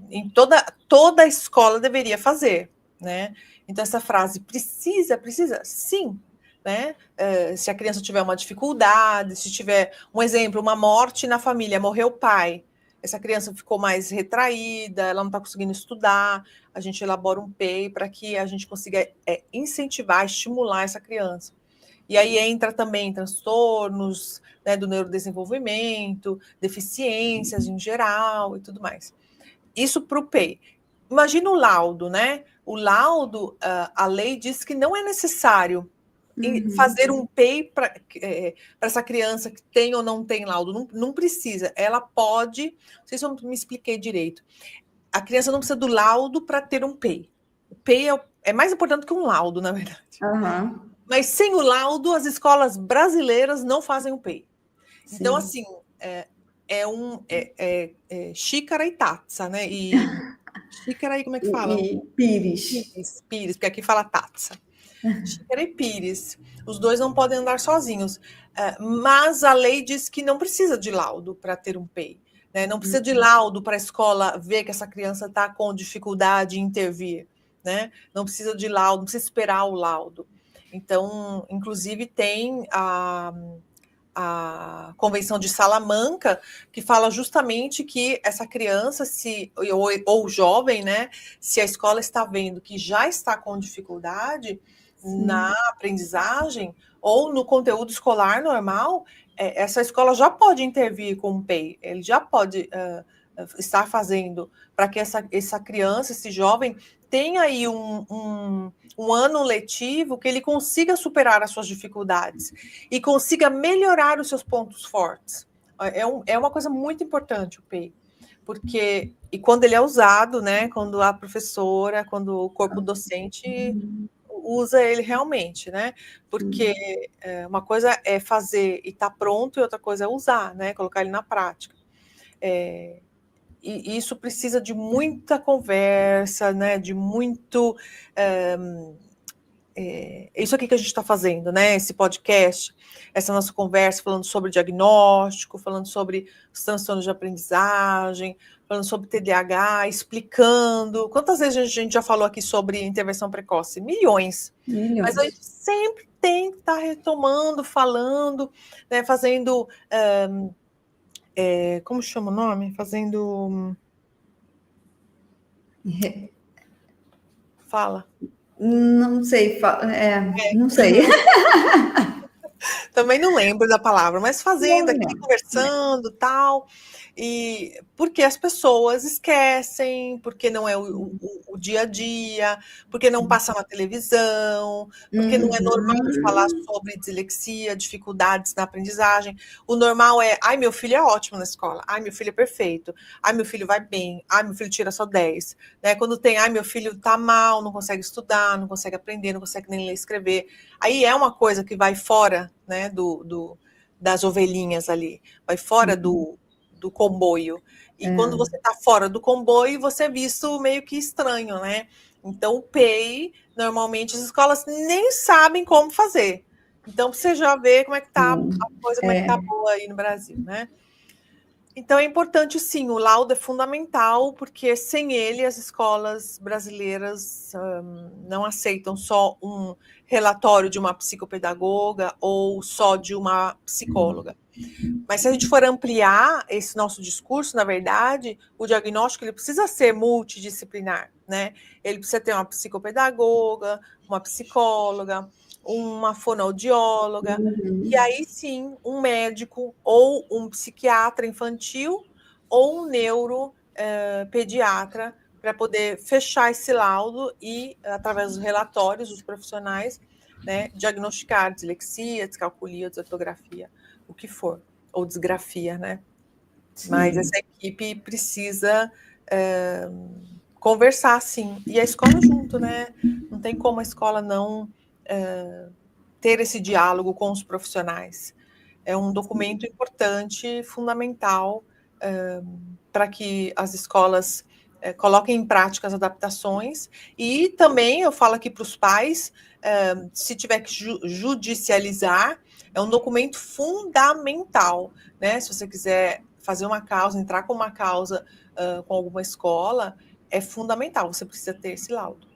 em toda escola deveria fazer, né? Então, essa frase precisa, sim, né? Se a criança tiver uma dificuldade, se tiver um exemplo, uma morte na família, morreu o pai, essa criança ficou mais retraída, ela não está conseguindo estudar, a gente elabora um PEI para que a gente consiga incentivar, estimular essa criança. E aí entra também transtornos, né, do neurodesenvolvimento, deficiências em geral e tudo mais. Isso para o PEI. Imagina o laudo, né? O laudo, a lei diz que não é necessário fazer um PEI para essa criança que tem ou não tem laudo. Não precisa. Ela pode. Não sei se eu me expliquei direito. A criança não precisa do laudo para ter um PEI. O PEI é mais importante que um laudo, na verdade. Uhum. Mas sem o laudo, as escolas brasileiras não fazem o PEI. Sim. Então, assim, xícara e taça, né? E xícara e como é que fala? E pires. Pires, porque aqui fala taça. Xícara e pires. Os dois não podem andar sozinhos. Mas a lei diz que não precisa de laudo para ter um PEI. Né? Não precisa de laudo para a escola ver que essa criança está com dificuldade em intervir. Né? Não precisa de laudo, não precisa esperar o laudo. Então, inclusive, tem a Convenção de Salamanca, que fala justamente que essa criança, ou jovem, né, se a escola está vendo que já está com dificuldade na aprendizagem ou no conteúdo escolar normal, essa escola já pode intervir com o PEI, ele já pode estar fazendo para que essa criança, esse jovem, tenha aí um ano letivo que ele consiga superar as suas dificuldades e consiga melhorar os seus pontos fortes. É uma coisa muito importante o PEI, porque e quando ele é usado, né, quando a professora, quando o corpo docente usa ele realmente, né, porque uma coisa é fazer e estar pronto e outra coisa é usar, né, colocar ele na prática. E isso precisa de muita conversa, né, de muito... isso aqui que a gente está fazendo, né, esse podcast, essa nossa conversa falando sobre diagnóstico, falando sobre os transtornos de aprendizagem, falando sobre TDAH, explicando. Quantas vezes a gente já falou aqui sobre intervenção precoce? Milhões. Mas a gente sempre tem que estar retomando, falando, né, fazendo... como chama o nome? Fazendo... Fala. Não sei, não sei. Também não lembro da palavra, mas fazendo aqui, conversando, tal, e porque as pessoas esquecem, porque não é o dia a dia, porque não passa na televisão, porque não é normal falar sobre dislexia, dificuldades na aprendizagem. O normal é, ai, meu filho é ótimo na escola, ai, meu filho é perfeito, ai, meu filho vai bem, ai, meu filho tira só 10. Né? Quando tem, ai, meu filho tá mal, não consegue estudar, não consegue aprender, não consegue nem ler e escrever. Aí é uma coisa que vai fora, né, das ovelhinhas ali, vai fora do comboio. E quando você está fora do comboio, você é visto meio que estranho, né? Então, o PEI, normalmente, as escolas nem sabem como fazer. Então, você já vê como é que tá a coisa, como é que tá boa aí no Brasil, né? Então, é importante, sim, o laudo é fundamental, porque sem ele as escolas brasileiras não aceitam só um relatório de uma psicopedagoga ou só de uma psicóloga. Mas se a gente for ampliar esse nosso discurso, na verdade, o diagnóstico ele precisa ser multidisciplinar, né? Ele precisa ter uma psicopedagoga, uma psicóloga, uma fonoaudióloga, e aí sim um médico ou um psiquiatra infantil ou um neuropediatra para poder fechar esse laudo e, através dos relatórios dos profissionais, né, diagnosticar dislexia, descalculia, desortografia, o que for, ou desgrafia, né? Sim. Mas essa equipe precisa conversar, sim, e a escola junto, né? Não tem como a escola não ter esse diálogo com os profissionais. É um documento importante, fundamental, para que as escolas coloquem em prática as adaptações. E também eu falo aqui para os pais, se tiver que judicializar, é um documento fundamental, né? Se você quiser fazer uma causa, entrar com uma causa com alguma escola, é fundamental, você precisa ter esse laudo.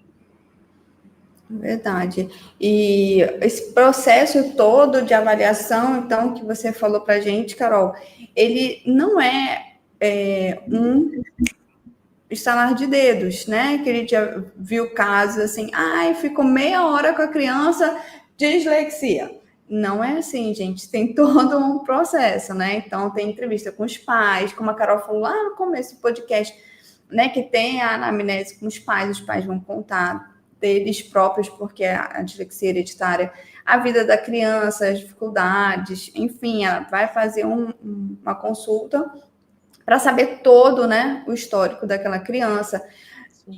Verdade. E esse processo todo de avaliação, então, que você falou para a gente, Carol, ele não é um estalar de dedos, né? Que a gente já viu casos assim, ficou meia hora com a criança, dislexia. Não é assim, gente, tem todo um processo, né? Então, tem entrevista com os pais, como a Carol falou lá no começo do podcast, né? Que tem a anamnese com os pais vão contar deles próprios, porque a dislexia hereditária, a vida da criança, as dificuldades, enfim, ela vai fazer uma consulta para saber todo, né, o histórico daquela criança,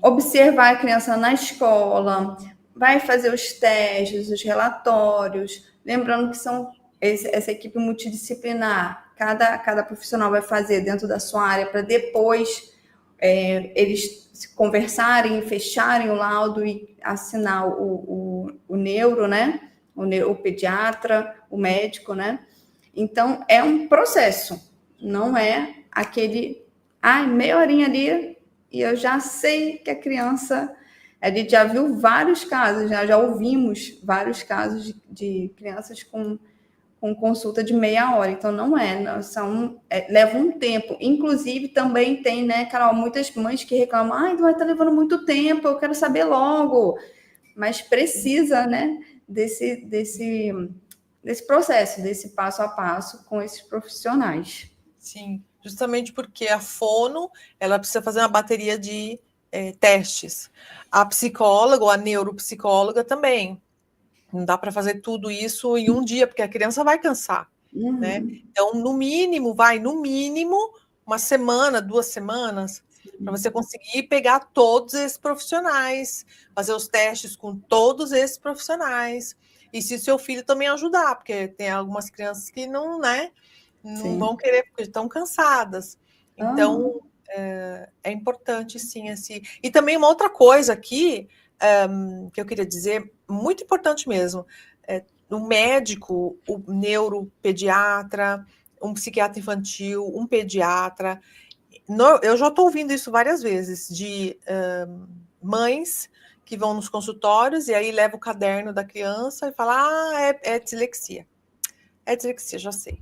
observar a criança na escola, vai fazer os testes, os relatórios, lembrando que são essa equipe multidisciplinar, cada profissional vai fazer dentro da sua área para depois eles se conversarem, fecharem o laudo e assinar o neuro, né? O pediatra, o médico, né? Então, é um processo, não é aquele, meia horinha ali e eu já sei que a criança... A gente já viu vários casos, já ouvimos vários casos de crianças com consulta de meia hora, então não leva um tempo. Inclusive, também tem, né, Carol, muitas mães que reclamam, vai estar levando muito tempo, eu quero saber logo. Mas precisa, né, desse processo, desse passo a passo com esses profissionais. Sim, justamente porque a fono, ela precisa fazer uma bateria de testes. A psicóloga ou a neuropsicóloga também. Não dá para fazer tudo isso em um dia, porque a criança vai cansar, né? Então, no mínimo, uma semana, 2 semanas, para você conseguir pegar todos esses profissionais, fazer os testes com todos esses profissionais. E se o seu filho também ajudar, porque tem algumas crianças que não, né? Não vão querer, porque estão cansadas. Então, é importante, sim. E também uma outra coisa aqui, que eu queria dizer, muito importante mesmo, o médico, o neuropediatra, um psiquiatra infantil, um pediatra, eu já estou ouvindo isso várias vezes, de mães que vão nos consultórios e aí leva o caderno da criança e fala, é dislexia. É dislexia, já sei.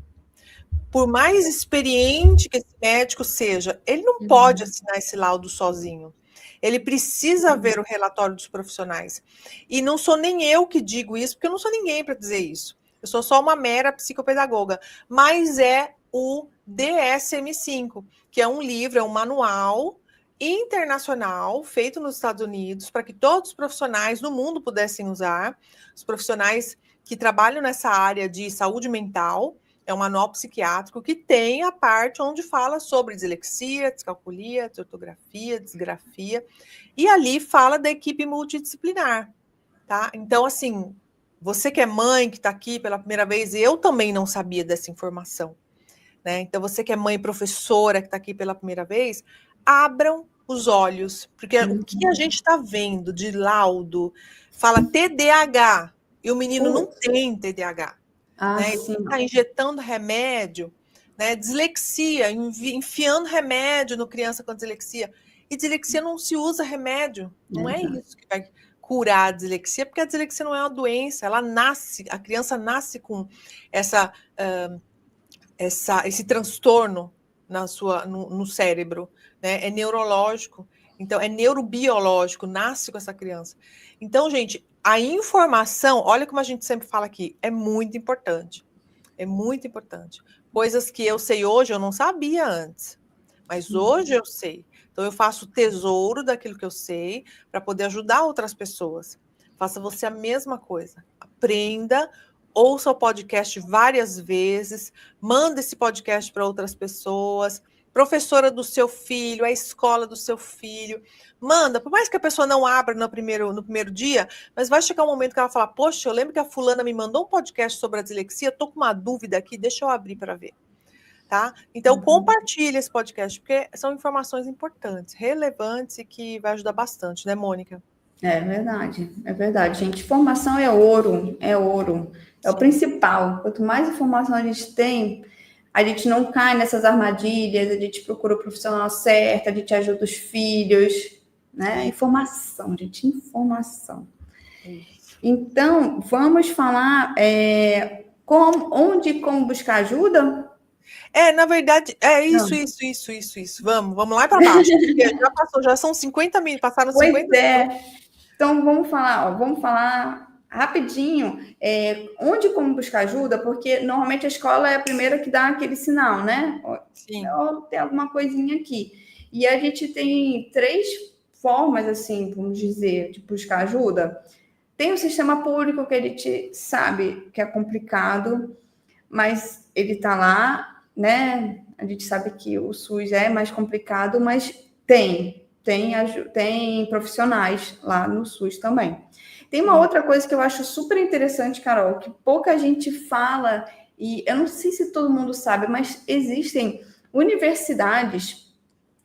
Por mais experiente que esse médico seja, ele não pode assinar esse laudo sozinho. Ele precisa ver o relatório dos profissionais. E não sou nem eu que digo isso, porque eu não sou ninguém para dizer isso. Eu sou só uma mera psicopedagoga. Mas é o DSM-5, que é um livro, é um manual internacional feito nos Estados Unidos para que todos os profissionais no mundo pudessem usar. Os profissionais que trabalham nessa área de saúde mental. É um manual psiquiátrico que tem a parte onde fala sobre dislexia, descalculia, ortografia, disgrafia, e ali fala da equipe multidisciplinar, tá? Então, assim, você que é mãe, que está aqui pela primeira vez, eu também não sabia dessa informação, né? Então, você que é mãe professora, que está aqui pela primeira vez, abram os olhos, porque o que a gente está vendo de laudo fala TDAH, e o menino não tem TDAH. Né? Está injetando remédio, né? Dislexia, enfiando remédio no criança com dislexia. E dislexia não se usa remédio. Não é isso que vai curar a dislexia, porque a dislexia não é uma doença. Ela nasce, a criança nasce com esse transtorno no cérebro, né? É neurológico. Então, é neurobiológico, nasce com essa criança. Então, gente, a informação, olha como a gente sempre fala aqui, é muito importante. É muito importante. Coisas que eu sei hoje, eu não sabia antes. Mas hoje eu sei. Então, eu faço tesouro daquilo que eu sei para poder ajudar outras pessoas. Faça você a mesma coisa. Aprenda, ouça o podcast várias vezes, manda esse podcast para outras pessoas, professora do seu filho, a escola do seu filho, manda, por mais que a pessoa não abra no primeiro dia, mas vai chegar um momento que ela fala, poxa, eu lembro que a fulana me mandou um podcast sobre a dislexia, estou com uma dúvida aqui, deixa eu abrir para ver. tá? Então, compartilhe esse podcast, porque são informações importantes, relevantes e que vai ajudar bastante, né, Mônica? É verdade, gente. Informação é ouro, é ouro. É o principal. Quanto mais informação a gente tem, a gente não cai nessas armadilhas, a gente procura o profissional certo, a gente ajuda os filhos, né? Informação, gente, informação. Então, vamos falar onde e como buscar ajuda? Na verdade, isso. Vamos lá para baixo. Já passou, já são 50 minutos, passaram 50 minutos. Então, vamos falar rapidinho onde e como buscar ajuda, porque normalmente a escola é a primeira que dá aquele sinal, né? Sim. Tem alguma coisinha aqui. E a gente tem 3 formas, assim, vamos dizer, de buscar ajuda. Tem o sistema público, que a gente sabe que é complicado, mas ele está lá, né? A gente sabe que o SUS é mais complicado, mas tem profissionais lá no SUS também. Tem uma outra coisa que eu acho super interessante, Carol, que pouca gente fala, e eu não sei se todo mundo sabe, mas existem universidades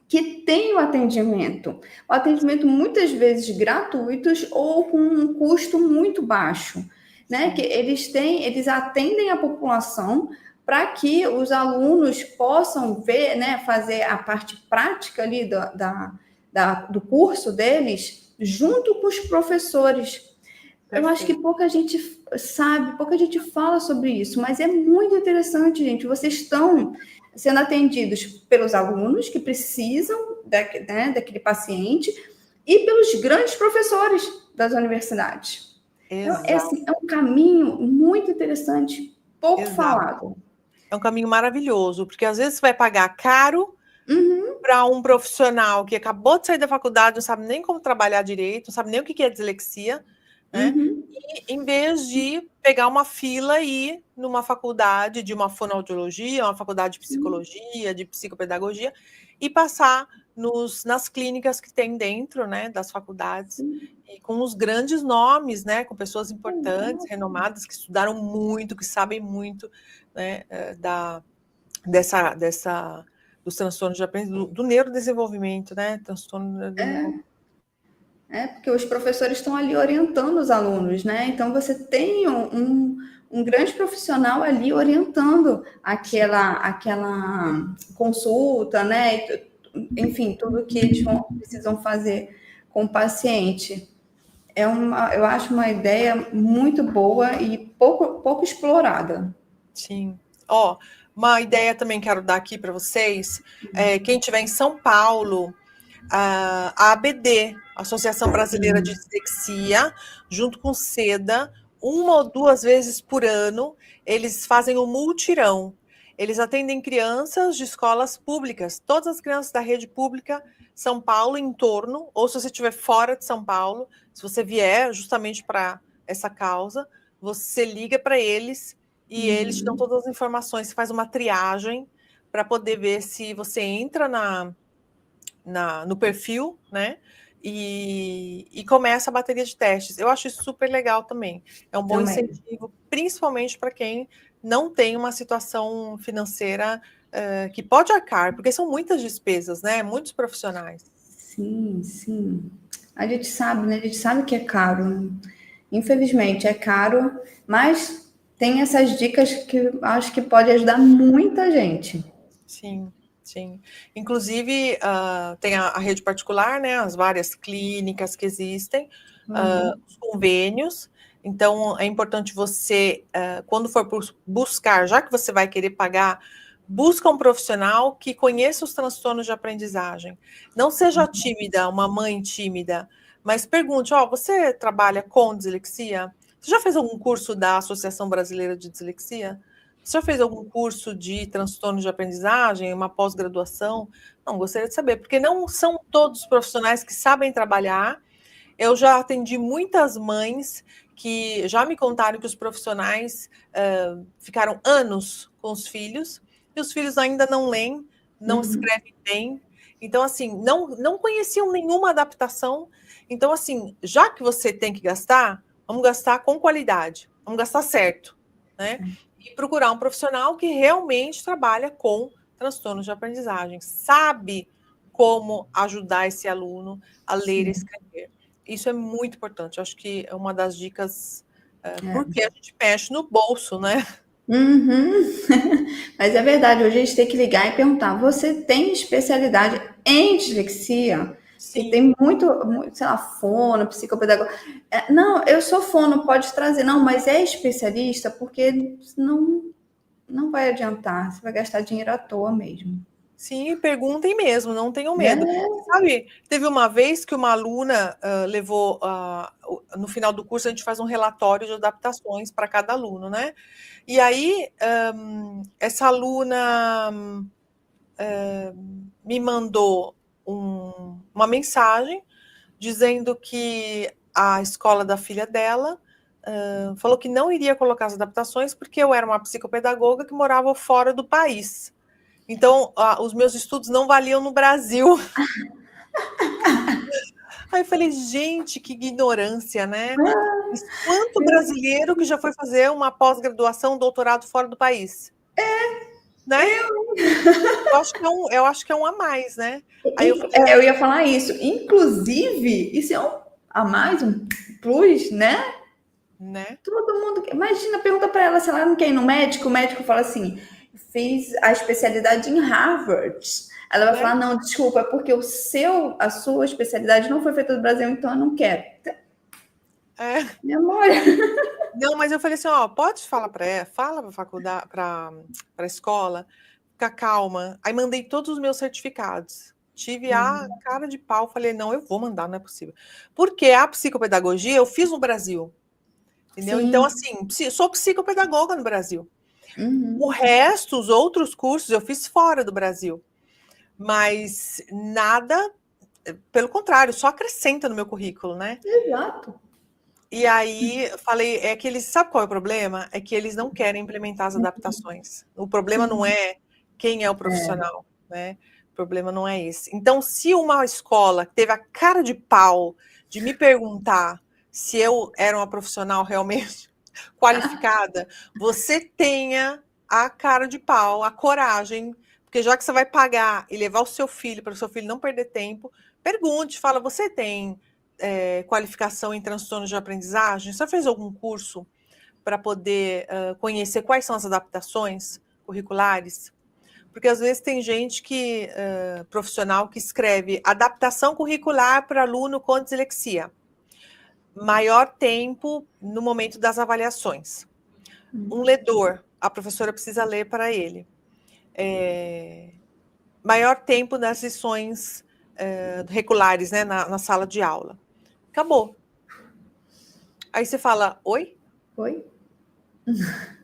que têm o atendimento muitas vezes gratuitos ou com um custo muito baixo, né? Que eles atendem a população para que os alunos possam ver, né, fazer a parte prática ali do curso deles junto com os professores. Perfeito. Eu acho que pouca gente sabe, pouca gente fala sobre isso, mas é muito interessante, gente. Vocês estão sendo atendidos pelos alunos que precisam daquele paciente e pelos grandes professores das universidades. Então, é um caminho muito interessante, pouco falado. É um caminho maravilhoso, porque às vezes você vai pagar caro para um profissional que acabou de sair da faculdade, não sabe nem como trabalhar direito, não sabe nem o que é dislexia, né? E em vez de pegar uma fila e ir numa faculdade de uma fonoaudiologia, uma faculdade de psicologia, de psicopedagogia, e passar nas clínicas que tem dentro, né, das faculdades, e com os grandes nomes, né, com pessoas importantes, renomadas, que estudaram muito, que sabem muito, né, dos transtornos de aprendizagem, do neurodesenvolvimento, né, transtorno de porque os professores estão ali orientando os alunos, né? Então você tem um grande profissional ali orientando aquela consulta, né? Enfim, tudo que eles precisam fazer com o paciente. Eu acho uma ideia muito boa e pouco explorada. Sim. Uma ideia também quero dar aqui para vocês. Quem estiver em São Paulo, a ABD, Associação Brasileira de Dislexia, junto com SEDA, 1 ou 2 vezes por ano, eles fazem um multirão. Eles atendem crianças de escolas públicas, todas as crianças da rede pública, São Paulo, em torno, ou se você estiver fora de São Paulo, se você vier justamente para essa causa, você liga para eles e eles te dão todas as informações, você faz uma triagem para poder ver se você entra no perfil, né? E começa a bateria de testes. Eu acho isso super legal também. É um bom incentivo, principalmente para quem não tem uma situação financeira que pode arcar, porque são muitas despesas, né? Muitos profissionais. Sim. A gente sabe, né? A gente sabe que é caro. Infelizmente, é caro, mas tem essas dicas que acho que pode ajudar muita gente. Sim. Inclusive, tem a rede particular, né? As várias clínicas que existem, os convênios. Então, é importante você, quando for buscar, já que você vai querer pagar, busca um profissional que conheça os transtornos de aprendizagem. Não seja tímida, uma mãe tímida, mas pergunte, você trabalha com dislexia? Você já fez algum curso da Associação Brasileira de Dislexia? Você já fez algum curso de transtorno de aprendizagem, uma pós-graduação? Não, gostaria de saber, porque não são todos os profissionais que sabem trabalhar. Eu já atendi muitas mães que já me contaram que os profissionais ficaram anos com os filhos, e os filhos ainda não leem, não escrevem bem. Então, assim, não conheciam nenhuma adaptação. Então, assim, já que você tem que gastar, vamos gastar com qualidade, vamos gastar certo, né? E procurar um profissional que realmente trabalha com transtornos de aprendizagem, sabe como ajudar esse aluno a ler e escrever. Isso é muito importante. Eu acho que é uma das dicas, porque a gente mexe no bolso, né? Uhum. Mas é verdade, hoje a gente tem que ligar e perguntar: você tem especialidade em dislexia? Que Sim. tem muito, sei lá, fono, psicopedagogo. Não, eu sou fono, pode trazer. Não, mas é especialista, porque não vai adiantar. Você vai gastar dinheiro à toa mesmo. Sim, perguntem mesmo, não tenham medo. Sabe, teve uma vez que uma aluna levou, no final do curso, a gente faz um relatório de adaptações para cada aluno, né? E aí, essa aluna me mandou uma mensagem dizendo que a escola da filha dela falou que não iria colocar as adaptações porque eu era uma psicopedagoga que morava fora do país. Então, os meus estudos não valiam no Brasil. Aí eu falei, gente, que ignorância, né? Mas quanto brasileiro que já foi fazer uma pós-graduação, doutorado fora do país? Né? Eu acho que é um a mais, né? Aí eu falei, Eu ia falar isso. Inclusive, isso é um a mais, um plus, né? né? Todo mundo. Imagina, pergunta para ela se ela não quer ir no médico. O médico fala assim: fiz a especialidade em Harvard. Ela vai falar: não, desculpa, é porque a sua especialidade não foi feita no Brasil, então eu não quero. Minha amor. Não, mas eu falei assim, ó, pode falar para ela, fala para faculdade, para a escola, fica calma. Aí mandei todos os meus certificados. Tive a cara de pau, falei, não, eu vou mandar, não é possível. Porque a psicopedagogia eu fiz no Brasil. Entendeu? Sim. Então, assim, sou psicopedagoga no Brasil. Uhum. O resto, os outros cursos, eu fiz fora do Brasil. Mas nada, pelo contrário, só acrescenta no meu currículo, né? Exato. E aí, falei, é que eles, sabe qual é o problema? É que eles não querem implementar as adaptações. O problema não é quem é o profissional, né? O problema não é esse. Então, se uma escola teve a cara de pau de me perguntar se eu era uma profissional realmente qualificada, você tenha a cara de pau, a coragem, porque já que você vai pagar e levar o seu filho para o seu filho não perder tempo, pergunte, fala, você tem qualificação em transtornos de aprendizagem? Você fez algum curso para poder conhecer quais são as adaptações curriculares? Porque às vezes tem gente profissional que escreve adaptação curricular para aluno com dislexia. Maior tempo no momento das avaliações. Um ledor, a professora precisa ler para ele. Maior tempo nas lições regulares, né, na sala de aula. Acabou. Aí você fala, oi? Oi?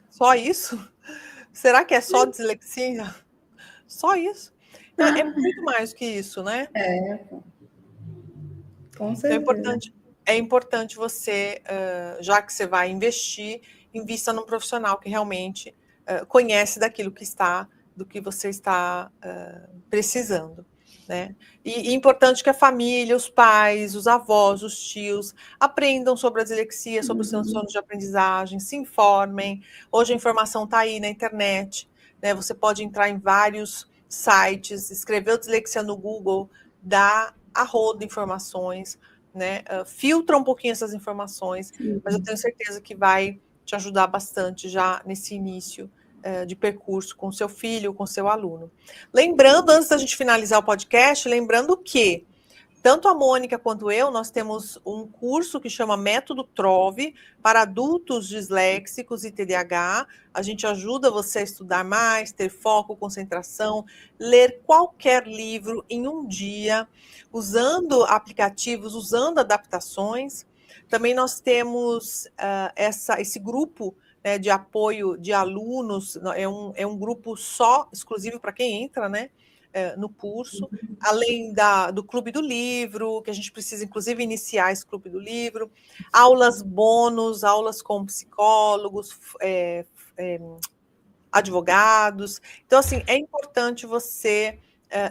Só isso? Será que é só dislexia? Só isso? Então, é muito mais que isso, né? Com Então, certeza. é importante você, já que você vai investir, invista num profissional que realmente conhece do que você está precisando. Né? E importante que a família, os pais, os avós, os tios aprendam sobre a dislexia, sobre os transtornos de aprendizagem, se informem. Hoje a informação está aí na internet, né? Você pode entrar em vários sites, escrever dislexia no Google, dá a rodo informações, né? Filtra um pouquinho essas informações, mas eu tenho certeza que vai te ajudar bastante já nesse início de percurso com seu filho, com seu aluno. Lembrando, antes da gente finalizar o podcast, lembrando que tanto a Mônica quanto eu, nós temos um curso que chama Método Trove para adultos disléxicos e TDAH. A gente ajuda você a estudar mais, ter foco, concentração, ler qualquer livro em um dia, usando aplicativos, usando adaptações. Também nós temos esse grupo de apoio de alunos, é um grupo só, exclusivo para quem entra, né? No curso, além do Clube do Livro, que a gente precisa, inclusive, iniciar esse Clube do Livro, aulas bônus, aulas com psicólogos, advogados. Então, assim, é importante você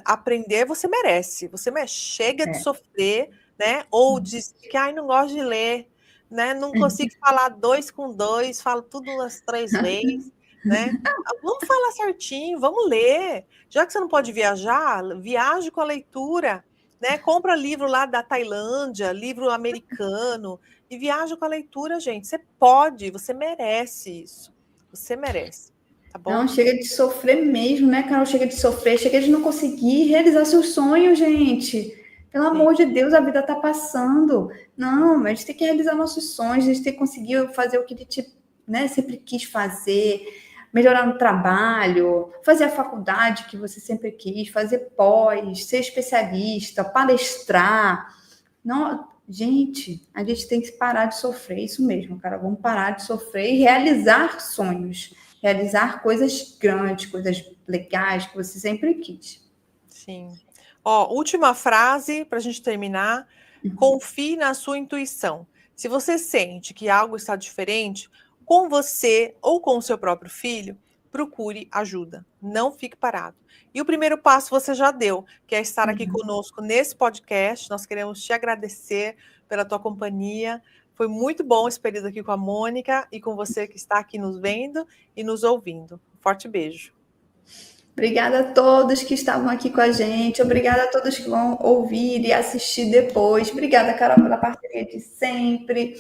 aprender, você merece, chega de sofrer, né? Ou de que, ai, não gosto de ler, né? Não consigo falar 2 com 2, falo tudo as 3 vezes. né? Vamos falar certinho, vamos ler. Já que você não pode viajar, viaje com a leitura, né? Compra livro lá da Tailândia, livro americano, e viaja com a leitura, gente. Você pode, você merece isso. Você merece, tá bom? Não, chega de sofrer mesmo, né, Carol? Chega de sofrer, chega de não conseguir realizar seus sonhos, gente. Pelo amor de Deus, a vida tá passando. Não, a gente tem que realizar nossos sonhos, a gente tem que conseguir fazer o que a gente, né, sempre quis fazer, melhorar no trabalho, fazer a faculdade que você sempre quis, fazer pós, ser especialista, palestrar. Não, gente, a gente tem que parar de sofrer, isso mesmo, cara. Vamos parar de sofrer e realizar sonhos, realizar coisas grandes, coisas legais que você sempre quis. Sim. Ó, última frase para a gente terminar. Confie na sua intuição. Se você sente que algo está diferente com você ou com o seu próprio filho, procure ajuda. Não fique parado. E o primeiro passo você já deu, que é estar aqui conosco nesse podcast. Nós queremos te agradecer pela tua companhia. Foi muito bom esse período aqui com a Mônica e com você que está aqui nos vendo e nos ouvindo. Um forte beijo. Obrigada a todos que estavam aqui com a gente. Obrigada a todos que vão ouvir e assistir depois. Obrigada, Carol, pela parceria de sempre.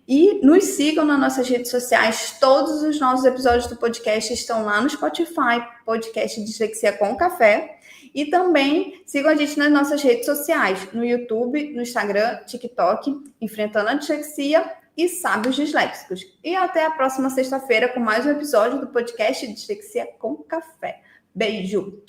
E nos sigam nas nossas redes sociais. Todos os nossos episódios do podcast estão lá no Spotify, podcast Dislexia com Café. E também sigam a gente nas nossas redes sociais, no YouTube, no Instagram, TikTok, Enfrentando a Dislexia e Sábios Disléxicos. E até a próxima sexta-feira com mais um episódio do podcast Dislexia com Café. Beijo!